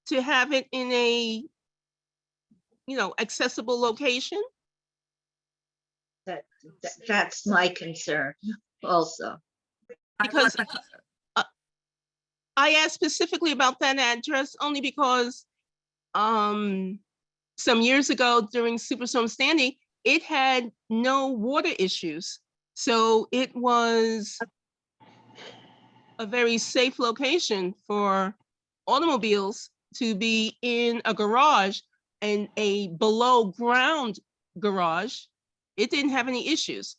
to have it in a, accessible location? That's my concern also. Because I asked specifically about that address only because some years ago during Superstorm Sandy, it had no water issues. So it was a very safe location for automobiles to be in a garage, and a below ground garage. It didn't have any issues.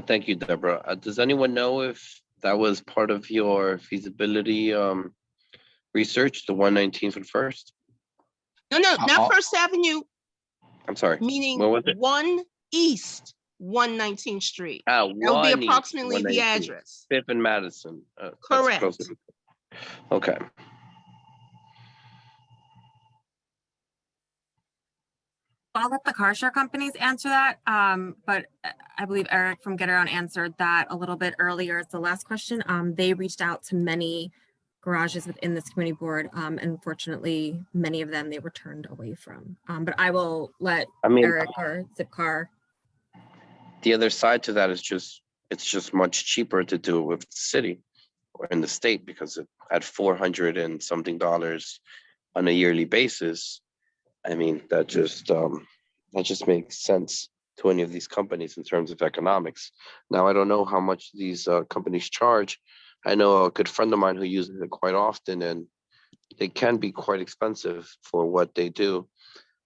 Thank you, Deborah. Does anyone know if that was part of your feasibility research, the 119 for the first? No, not First Avenue. I'm sorry. Meaning What was it? 1 East 119th Street. That would be approximately the address. 5th and Madison. Correct. Okay. I'll let the car share companies answer that, but I believe Eric from Get Around answered that a little bit earlier. It's the last question. They reached out to many garages within this community board. And unfortunately, many of them they were turned away from. But I will let Eric or Zipcar. The other side to that is it's just much cheaper to do it with the city or in the state, because at $400 and something on a yearly basis, I mean, that just makes sense to any of these companies in terms of economics. Now, I don't know how much these companies charge. I know a good friend of mine who uses it quite often, and they can be quite expensive for what they do.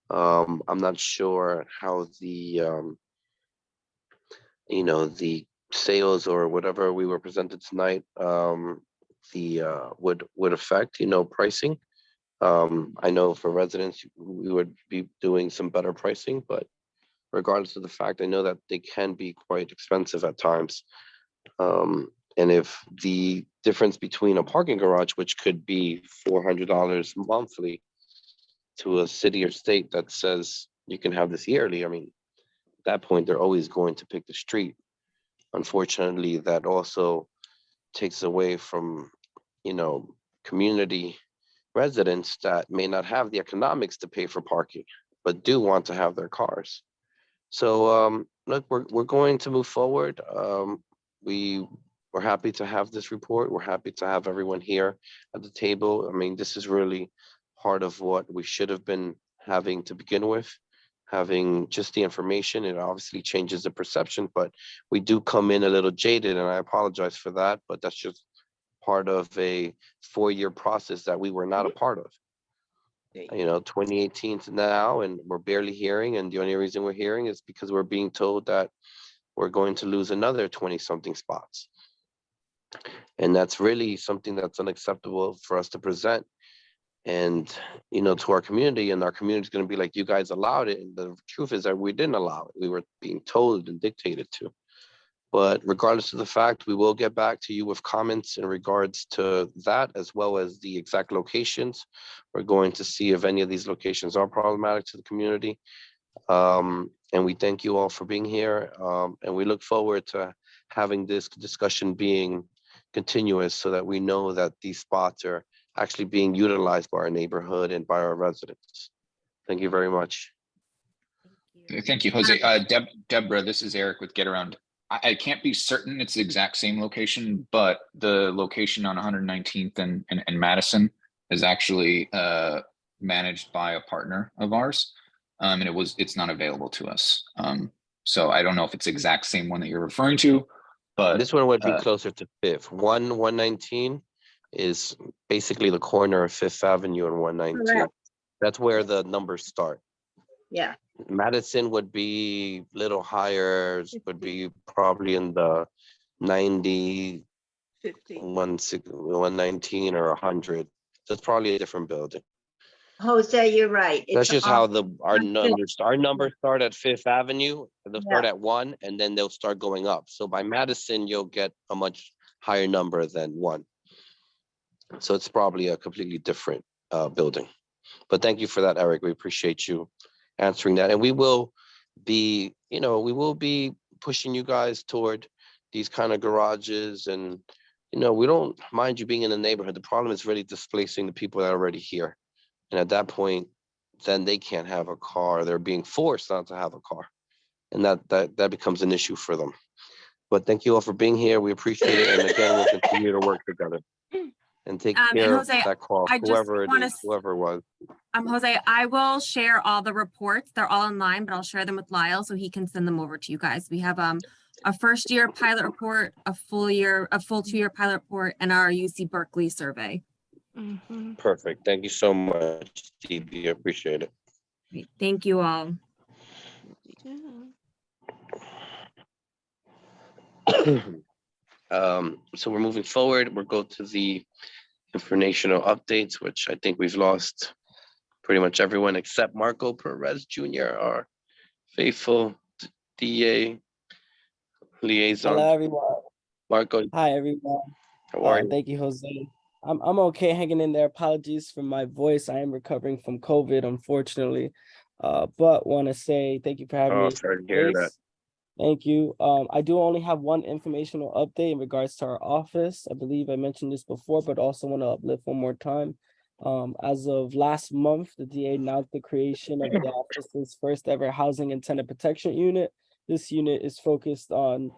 I'm not sure how the the sales or whatever we were presented tonight, would affect, pricing. I know for residents, we would be doing some better pricing, but regardless of the fact, I know that they can be quite expensive at times. And if the difference between a parking garage, which could be $400 monthly, to a city or state that says you can have this yearly, I mean, at that point, they're always going to pick the street. Unfortunately, that also takes away from, community residents that may not have the economics to pay for parking, but do want to have their cars. So look, we're going to move forward. We're happy to have this report. We're happy to have everyone here at the table. I mean, this is really part of what we should have been having to begin with. Having just the information, it obviously changes the perception, but we do come in a little jaded, and I apologize for that, but that's just part of a 4-year process that we were not a part of. 2018 to now, and we're barely hearing, and the only reason we're hearing is because we're being told that we're going to lose another 20-something spots. And that's really something that's unacceptable for us to present. And, to our community, and our community is going to be like, you guys allowed it. And the truth is that we didn't allow it. We were being told and dictated to. But regardless of the fact, we will get back to you with comments in regards to that, as well as the exact locations. We're going to see if any of these locations are problematic to the community. And we thank you all for being here. And we look forward to having this discussion being continuous so that we know that these spots are actually being utilized by our neighborhood and by our residents. Thank you very much. Thank you, Jose. Deborah, this is Eric with Get Around. I can't be certain it's the exact same location, but the location on 119th and Madison is actually managed by a partner of ours, and it's not available to us. So I don't know if it's the exact same one that you're referring to, but this one would be closer to 5th. 119 is basically the corner of 5th Avenue and 119. Correct. That's where the numbers start. Yeah. Madison would be a little higher, would be probably in the 90, 119 or 100. So it's probably a different building. Jose, you're right. That's just how our numbers start at 5th Avenue. They'll start at 1, and then they'll start going up. So by Madison, you'll get a much higher number than 1. So it's probably a completely different building. But thank you for that, Eric. We appreciate you answering that. And we will be, pushing you guys toward these kind of garages. And, we don't mind you being in the neighborhood. The problem is really displacing the people that are already here. And at that point, then they can't have a car. They're being forced not to have a car. And that becomes an issue for them. But thank you all for being here. We appreciate it. And again, we'll continue to work together. And take care Jose, of that call, whoever it is, whoever it was. Jose, I will share all the reports. They're all online, but I'll share them with Lyle so he can send them over to you guys. We have a first year pilot report, a full 2-year pilot report, and our UC Berkeley survey. Perfect. Thank you so much, DB. I appreciate it. Great. Thank you all. So we're moving forward. We'll go to the informational updates, which I think we've lost pretty much everyone except Marco Perez Jr., our faithful DA liaison. Hello, everyone. Marco. Hi, everyone. How are you? Thank you, Jose. I'm okay, hanging in there. Apologies for my voice. I am recovering from COVID, unfortunately. But want to say thank you for having me. Sorry to hear that. Thank you. I do only have one informational update in regards to our office. I believe I mentioned this before, but also want to uplift one more time. As of last month, the DA announced the creation of the office's first ever housing and tenant protection unit. This unit is focused on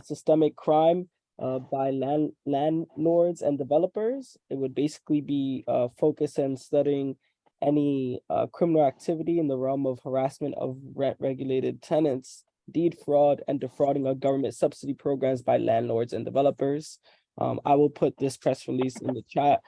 systemic crime by landlords and developers. It would basically be focused on studying any criminal activity in the realm of harassment of rent-regulated tenants, deed fraud, and defrauding of government subsidy programs by landlords and developers. I will put this press release in the chat.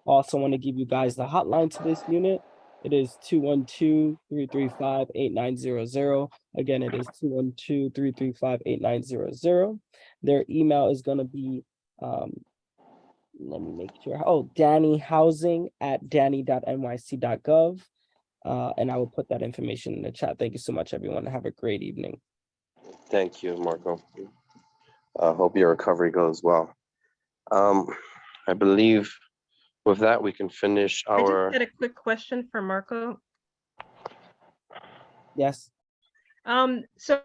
Also want to give you guys the hotline to this unit. It is 212-335-8900. Again, it is 212-335-8900. Their email is going to be, let me make sure. Oh, dannyhousing@danny.nyc.gov. And I will put that information in the chat. Thank you so much, everyone. Have a great evening. Thank you, Marco. Hope your recovery goes well. I believe with that, we can finish I just our. had a quick question for Marco. Yes. So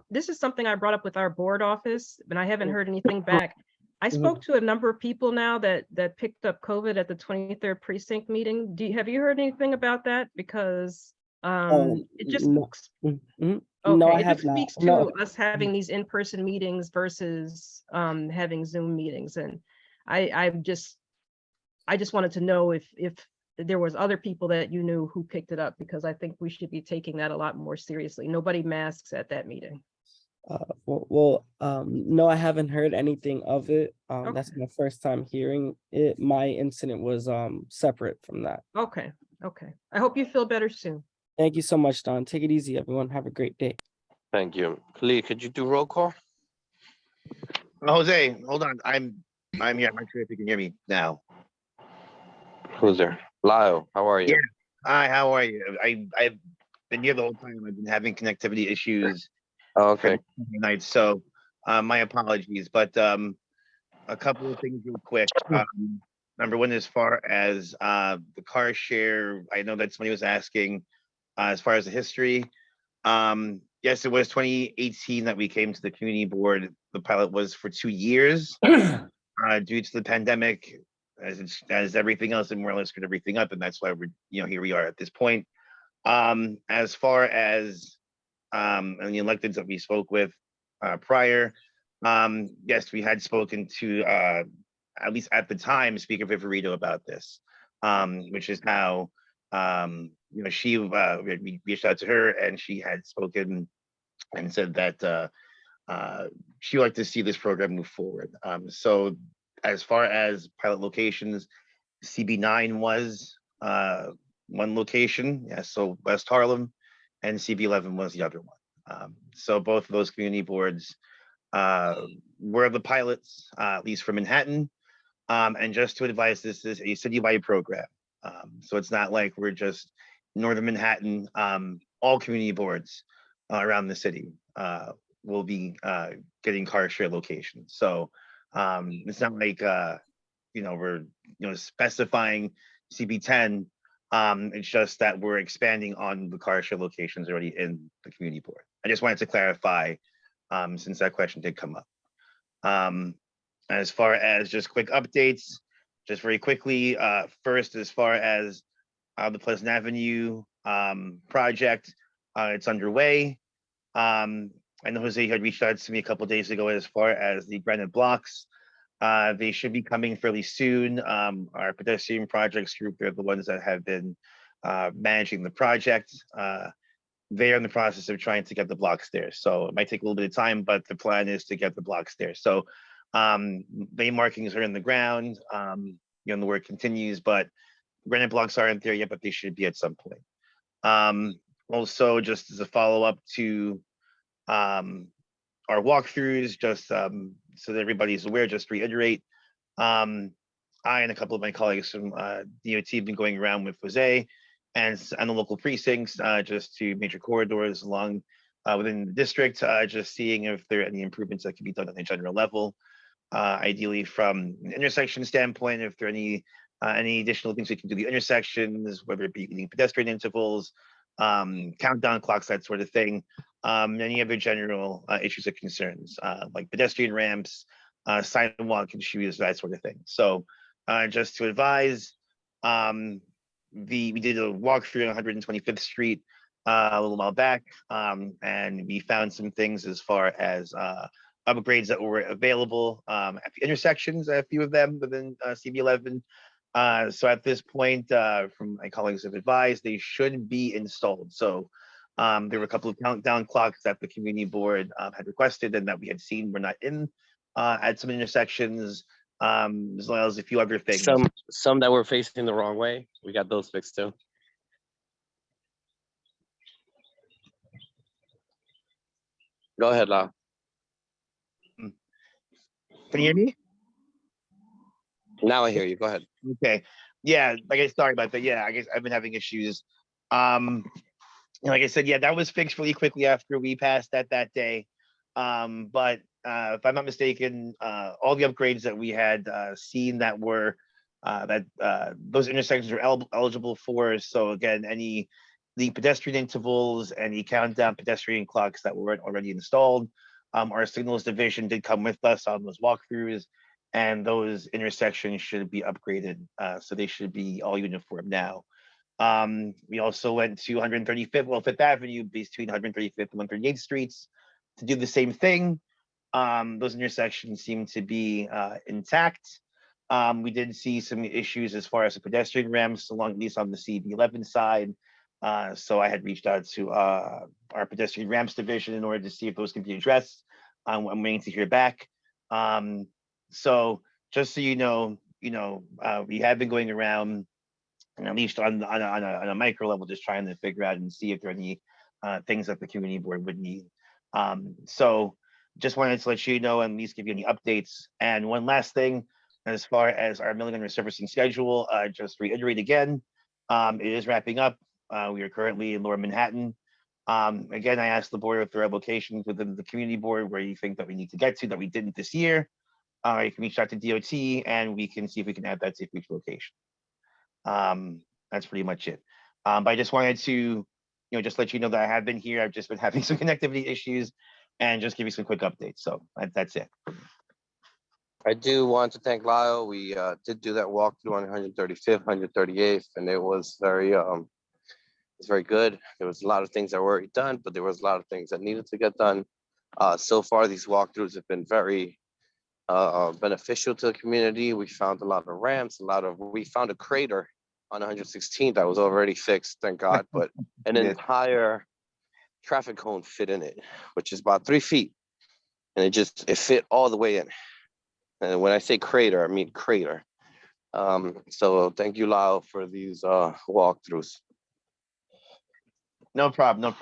this is something I brought up with our board office, but I haven't heard anything back. I spoke to a number of people now that picked up COVID at the 23rd precinct meeting. Have you heard anything about that? Because it just No. okay, No, I it have just not. speaks to No. us having these in-person meetings versus having Zoom meetings. And I just wanted to know if there was other people that you knew who picked it up, because I think we should be taking that a lot more seriously. Nobody masks at that meeting. No, I haven't heard anything of it. That's my first time hearing it. My incident was separate from that. Okay. I hope you feel better soon. Thank you so much, Don. Take it easy, everyone. Have a great day. Thank you. Lee, could you do roll call? Jose, hold on. I'm here. I'm not sure if you can hear me now. Who's there? Lyle, how are you? Yeah. Hi, how are you? I've been here the whole time. I've been having connectivity issues. Okay. Night, so my apologies. But a couple of things real quick. Number one, as far as the car share, I know that somebody was asking as far as the history. Yes, it was 2018 that we came to the community board. The pilot was for 2 years due to the pandemic, as everything else, and more or less screwed everything up, and that's why we're here we are at this point. As far as and the electeds that we spoke with prior, yes, we had spoken to at least at the time Speaker Viverito about this, which is how she we reached out to her, and she had spoken and said that she would like to see this program move forward. So as far as pilot locations, CB9 was one location, yeah, so West Harlem, and CB11 was the other one. So both of those community boards were the pilots, at least for Manhattan. And just to advise, this is a citywide program. So it's not like we're just Northern Manhattan. All community boards around the city will be getting car share locations. So it's not like we're specifying CB10. It's just that we're expanding on the car share locations already in the community board. I just wanted to clarify since that question did come up. As far as just quick updates, just very quickly, first, as far as the Pleasant Avenue project, it's underway. I know Jose had reached out to me a couple of days ago as far as the granite blocks. They should be coming fairly soon. Our pedestrian projects group, they're the ones that have been managing the project. They're in the process of trying to get the blocks there. So it might take a little bit of time, but the plan is to get the blocks there. So bay markings are in the ground. The work continues, but granite blocks aren't there yet, but they should be at some point. Also, just as a follow-up to our walkthroughs, just so that everybody's aware, just to reiterate, I and a couple of my colleagues from DOT have been going around with Jose and the local precincts, just to major corridors along within the district, just seeing if there are any improvements that can be done on a general level. Ideally, from an intersection standpoint, if there are any additional things we can do the intersections, whether it be leading pedestrian intervals, countdown clocks, that sort of thing. Any other general issues or concerns, like pedestrian ramps, sidewalk issues, that sort of thing. So just to advise, we did a walkthrough on 125th Street a little while back, and we found some things as far as upgrades that were available at the intersections, a few of them within CB11. So at this point, from my colleagues have advised, they should be installed. So there were a couple of countdown clocks that the community board had requested and that we had seen were not in at some intersections, as well as a few other things. Some that were facing the wrong way. We got those fixed too. Go ahead, Lau. Can you hear me? Now I hear you. Go ahead. Okay. Yeah, sorry about that. Yeah, I guess I've been having issues. Like I said, yeah, that was fixed really quickly after we passed that day. But if I'm not mistaken, all the upgrades that we had seen that were those intersections are eligible for. So again, the pedestrian intervals and the countdown pedestrian clocks that were already installed. Our signals division did come with us on those walkthroughs, and those intersections should be upgraded. So they should be all uniform now. We also went to 135th Avenue between 135th and 138th Streets to do the same thing. Those intersections seem to be intact. We did see some issues as far as the pedestrian ramps along, at least on the CB11 side. So I had reached out to our pedestrian ramps division in order to see if those can be addressed. I'm waiting to hear back. So just so you know, we have been going around, and at least on a micro level, just trying to figure out and see if there are any things that the community board would need. So just wanted to let you know and at least give you any updates. And one last thing, as far as our milling and resurfacing schedule, just reiterate again, it is wrapping up. We are currently in Lower Manhattan. Again, I asked the board if there are locations within the community board where you think that we need to get to that we didn't this year. You can reach out to DOT and we can see if we can add that to each location. That's pretty much it. But I just wanted to, just let you know that I have been here. I've just been having some connectivity issues and just give you some quick updates. So that's it. I do want to thank Lyle. We did do that walkthrough on 135th, 138th, and it was very good. There was a lot of things that were already done, but there was a lot of things that needed to get done. So far, these walkthroughs have been very beneficial to the community. We found a lot of ramps, we found a crater on 116th that was already fixed, thank God, but an entire traffic cone fit in it, which is about 3 feet. And it fit all the way in. And when I say crater, I mean crater. So thank you, Lyle, for these walkthroughs. No problem.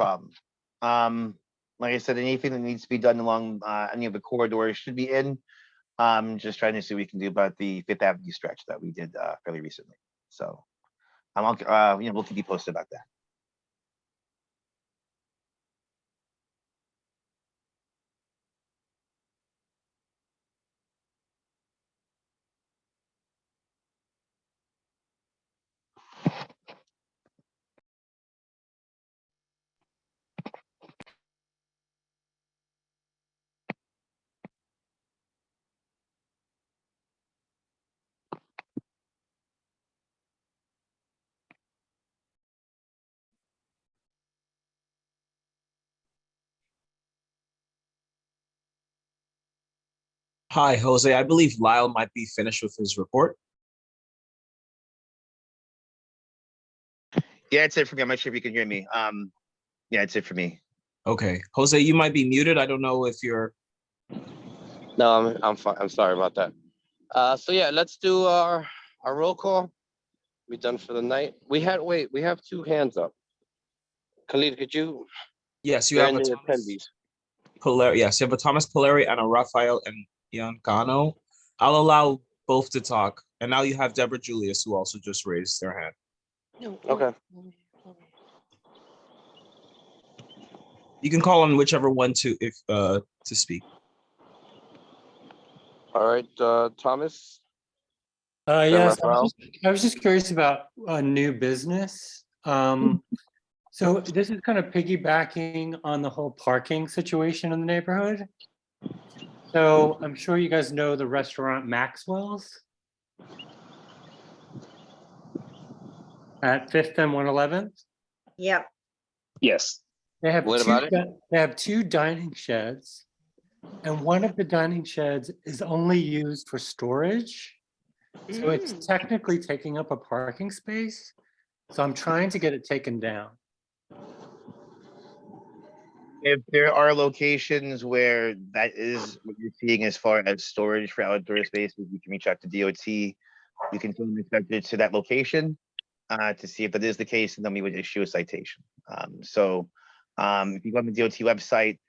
Like I said, anything that needs to be done along any of the corridors should be in. Just trying to see what we can do about the 5th Avenue stretch that we did fairly recently. So we'll keep you posted about that. Hi, Jose. I believe Lyle might be finished with his report. Yeah, it's it for me. I'm not sure if you can hear me. Yeah, it's it for me. Okay, Jose, you might be muted. I don't know if you're. No, I'm fine. I'm sorry about that. So yeah, let's do our roll call. We done for the night. We have 2 hands up. Khalid, could you? Yes, you have a attendees. Yes, you have a Thomas Polari and a Rafael and Iancano. I'll allow both to talk. And now you have Deborah Julius, who also just raised their hand. Okay. You can call on whichever one to speak. All right, Thomas. Yes, I was just curious about a new business. So this is kind of piggybacking on the whole parking situation in the neighborhood. So I'm sure you guys know the restaurant Maxwell's at 5th and 111th. Yep. Yes. They have What two, about it? They have 2 dining sheds, and one of the dining sheds is only used for storage. So it's technically taking up a parking space. So I'm trying to get it taken down. If there are locations where that is what you're seeing as far as storage for outdoor spaces, you can reach out to DOT. You can send inspector to that location to see if that is the case, and then we would issue a citation. If you go on the DOT website,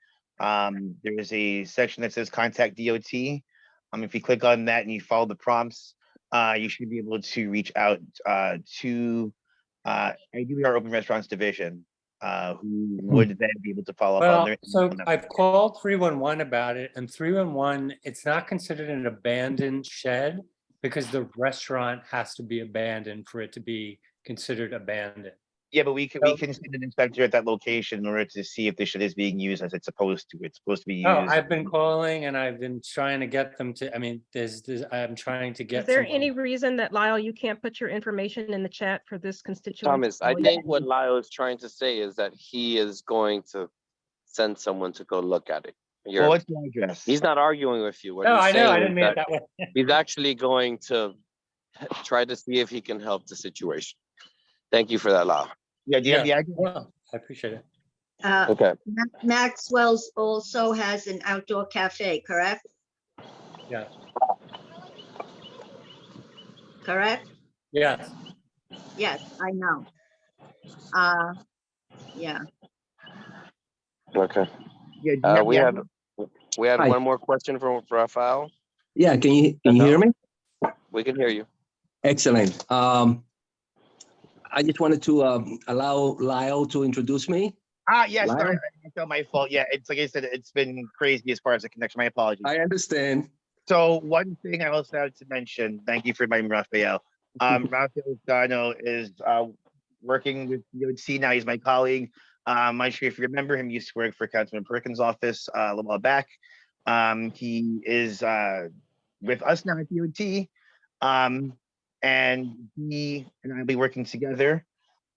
There is a section that says contact DOT. If you click on that and you follow the prompts, you should be able to reach out to ideally our open restaurants division, who would then be able to follow up on Well, their. so I've called 311 about it, and 311, it's not considered an abandoned shed because the restaurant has to be abandoned for it to be considered abandoned. Yeah, but we can send an inspector at that location in order to see if the shed is being used as it's supposed to. It's supposed to be used. Oh, I've been calling and I've been trying to get them to, I mean, I'm trying to get. Is there some- any reason that Lyle, you can't put your information in the chat for this constituent? Thomas, I think what Lyle is trying to say is that he is going to send someone to go look at it. Well, what's your address? He's not arguing with you. What No, he's I know, I saying didn't is mean it that way. he's actually going to try to see if he can help the situation. Thank you for that, Lyle. Yeah, do you have the address? Well, I appreciate it. Okay. Maxwell's also has an outdoor cafe, correct? Yeah. Correct? Yes. Yes, I know. Yeah. Okay. Yeah, we had Hi. one more question from Rafael. Yeah, can you hear me? We can hear you. Excellent. I just wanted to allow Lyle to introduce me. Yes, Lyle? sorry, it's not my fault. Yeah, it's like I said, it's been crazy as far as the connection. My apologies. I understand. So one thing I also have to mention, thank you for reminding Rafael. Rafael Gano is working with DOT now. He's my colleague. I'm not sure if you remember him. He used to work for Councilman Perkins' office a little while back. He is with us now at DOT. And he and I will be working together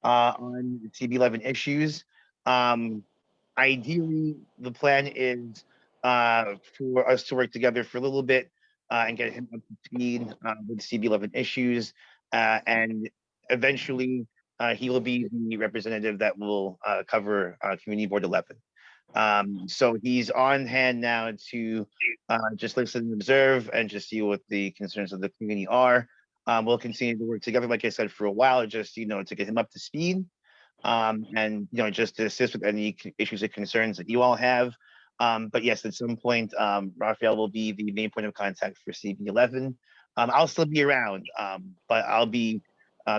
on CB11 issues. Ideally, the plan is for us to work together for a little bit and get him up to speed with CB11 issues. And eventually, he will be the representative that will cover Community Board 11. So he's on hand now to just listen and observe and just see what the concerns of the community are. We'll continue to work together, like I said, for a while, just, to get him up to speed and, just to assist with any issues or concerns that you all have. But yes, at some point, Raphael will be the main point of contact for CB11. I'll still be around, but I'll be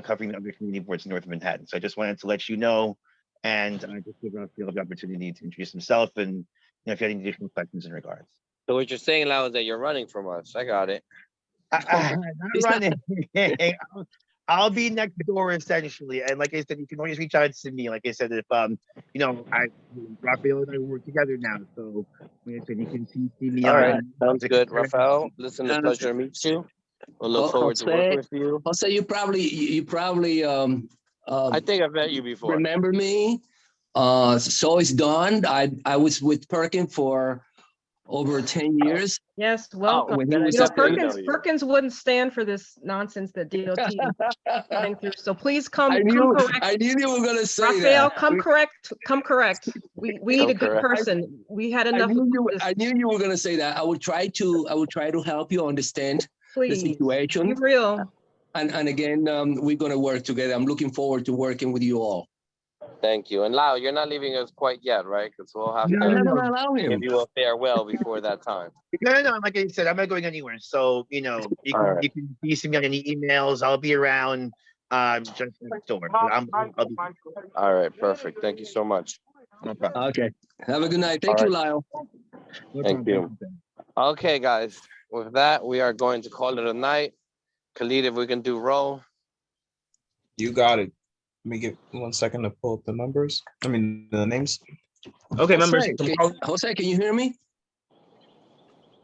covering the other community boards in North Manhattan. So I just wanted to let you know and just give Raphael the opportunity to introduce himself and if you have any additional questions in regards. So what you're saying now is that you're running from us. I got it. Not running. I'll be next door essentially, and like I said, you can always reach out to me. Like I said, if Raphael and I work together now, so like I said, you can see me. All right, sounds good, Rafael. Listen, it's a pleasure to meet you. We'll look forward to working with you. Jose, you probably I think I've met you before. Remember me? So it's done. I was with Perkins for over 10 years. Yes, welcome. when he was Perkins wouldn't stand for this nonsense that DOT is going through. So please come I knew correct. you were going to say Raphael, that. come correct. We need a good person. We had enough. I knew you were going to say that. I would try to help you understand Please, the situation. be real. And again, we're going to work together. I'm looking forward to working with you all. Thank you. And Lau, you're not leaving us quite yet, right? Because we'll have to give you a farewell before that time. No. Like I said, I'm not going anywhere. So you can see me on any emails. I'll be around just next door. I'll be. All right, perfect. Thank you so much. No problem. Okay. Have a good night. Thank you, Lyle. Thank you. Okay, guys. With that, we are going to call it a night. Khalid, if we can do roll. You got it. Let me give 1 second to pull up the numbers. The names. Okay, members. Jose, can you hear me?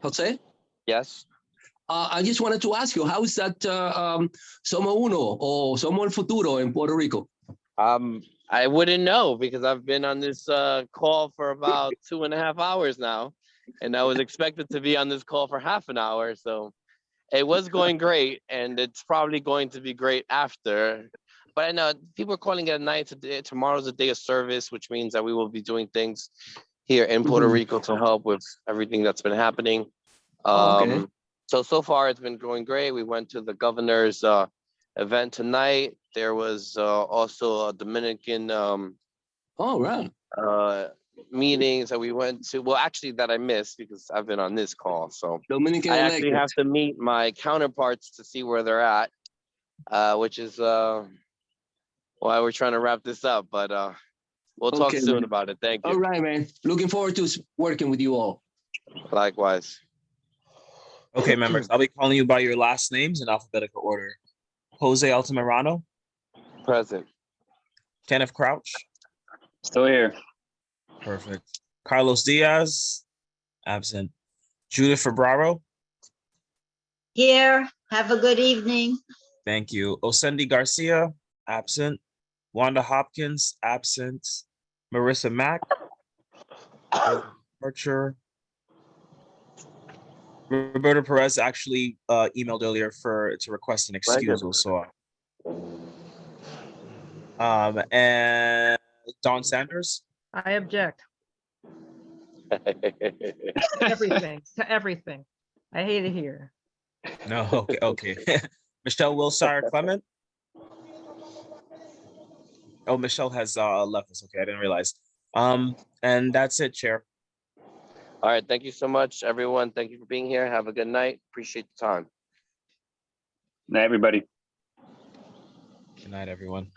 Jose? Yes. I just wanted to ask you, how is that Somos Uno or Somos el Futuro in Puerto Rico? I wouldn't know because I've been on this call for about 2.5 hours now, and I was expected to be on this call for half an hour. So it was going great, and it's probably going to be great after. But I know people are calling it a night today. Tomorrow's a day of service, which means that we will be doing things here in Puerto Rico to help with everything that's been happening. Okay. So far it's been going great. We went to the governor's event tonight. There was also a Dominican right. meetings that we went to. Well, actually, that I missed because I've been on this call. So Dominican I actually elected. have to meet my counterparts to see where they're at, which is why we're trying to wrap this up. But we'll talk Okay, soon man. about it. Thank All you. right, man. Looking forward to working with you all. Likewise. Okay, members, I'll be calling you by your last names in alphabetical order. Jose Altamirano, Present. Kenneth Crouch, Still here. perfect. Carlos Diaz, absent. Judith Febraro, Here, have a good evening. thank you. Osendi Garcia, absent. Wanda Hopkins, absent. Marissa Mack, departure. Roberto Perez actually emailed earlier to request an excusal, so and Don Sanders. I object. Everything, to everything. I hate it here. No, okay. Michelle Wilshire Clement. Oh, Michelle has left us. Okay, I didn't realize. And that's it, Chair. All right. Thank you so much, everyone. Thank you for being here. Have a good night. Appreciate the time. Night, everybody. Good night, everyone.